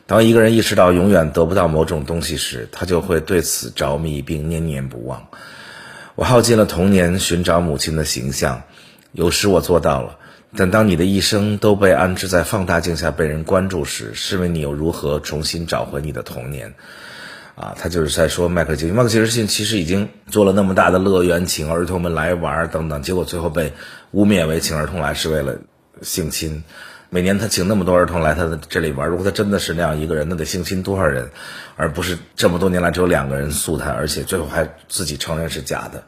当一个人意识到永远得不到某种东西时，他就会对此着迷并念念不忘。我耗尽了童年寻找母亲的形象，有时我做到了，但当你的一生都被安置在放大镜下被人关注时，试问你又如何重新找回你的童年他就是在说迈克尔·杰克逊其实已经做了那么大的乐园，请儿童们来玩等等，结果最后被污蔑为请儿童来是为了性侵。每年他请那么多儿童来他的这里玩，如果他真的是那样一个人，那得性侵多少人，而不是这么多年来只有2个人诉他，而且最后还自己承认是假的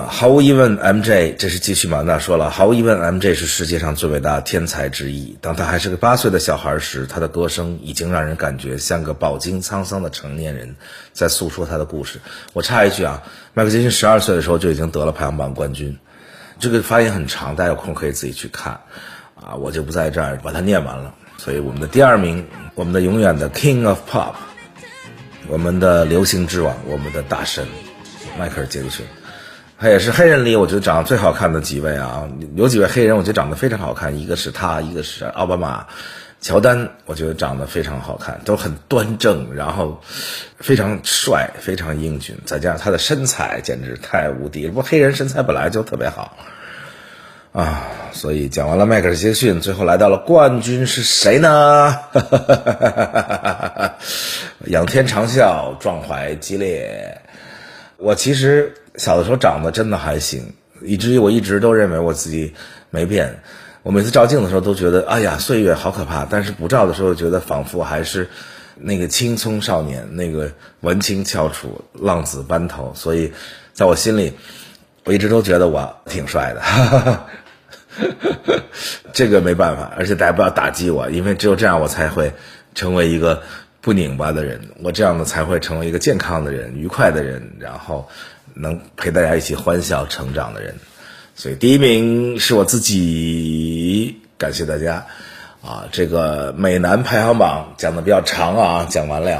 毫无疑问 MJ 这是继续马纳说了，毫无疑问 MJ 是世界上最伟大的天才之一。当他还是个8岁的小孩时，他的歌声已经让人感觉像个饱经沧桑的成年人在诉说他的故事。我插一句迈克尔·杰克逊12岁的时候就已经得了排行榜冠军，这个发言很长，大家有空可以自己去看我就不在这儿把它念完了。所以我们的第2名，我们的永远的 King of Pop， 我们的流行之王，我们的大神迈克尔·杰克逊。他也是黑人里我觉得长得最好看的几位有几位黑人我觉得长得非常好看，一个是他，一个是奥巴马。乔丹我觉得长得非常好看，都很端正，然后非常帅，非常英俊，再加上他的身材简直太无敌了。不过黑人身材本来就特别好所以讲完了迈克尔·杰克逊，最后来到了冠军是谁呢？仰天长啸，壮怀激烈。我其实小的时候长得真的还行，以至于我一直都认为我自己没变。我每次照镜的时候都觉得哎呀岁月好可怕，但是不照的时候觉得仿佛还是那个青葱少年，那个文青翘楚，浪子班头。所以在我心里我一直都觉得我挺帅的这个没办法，而且大家不要打击我，因为只有这样我才会成为一个不拧巴的人，我这样的才会成为一个健康的人，愉快的人，然后能陪大家一起欢笑成长的人。所以第1名是我自己，感谢大家这个美男排行榜讲的比较长讲完了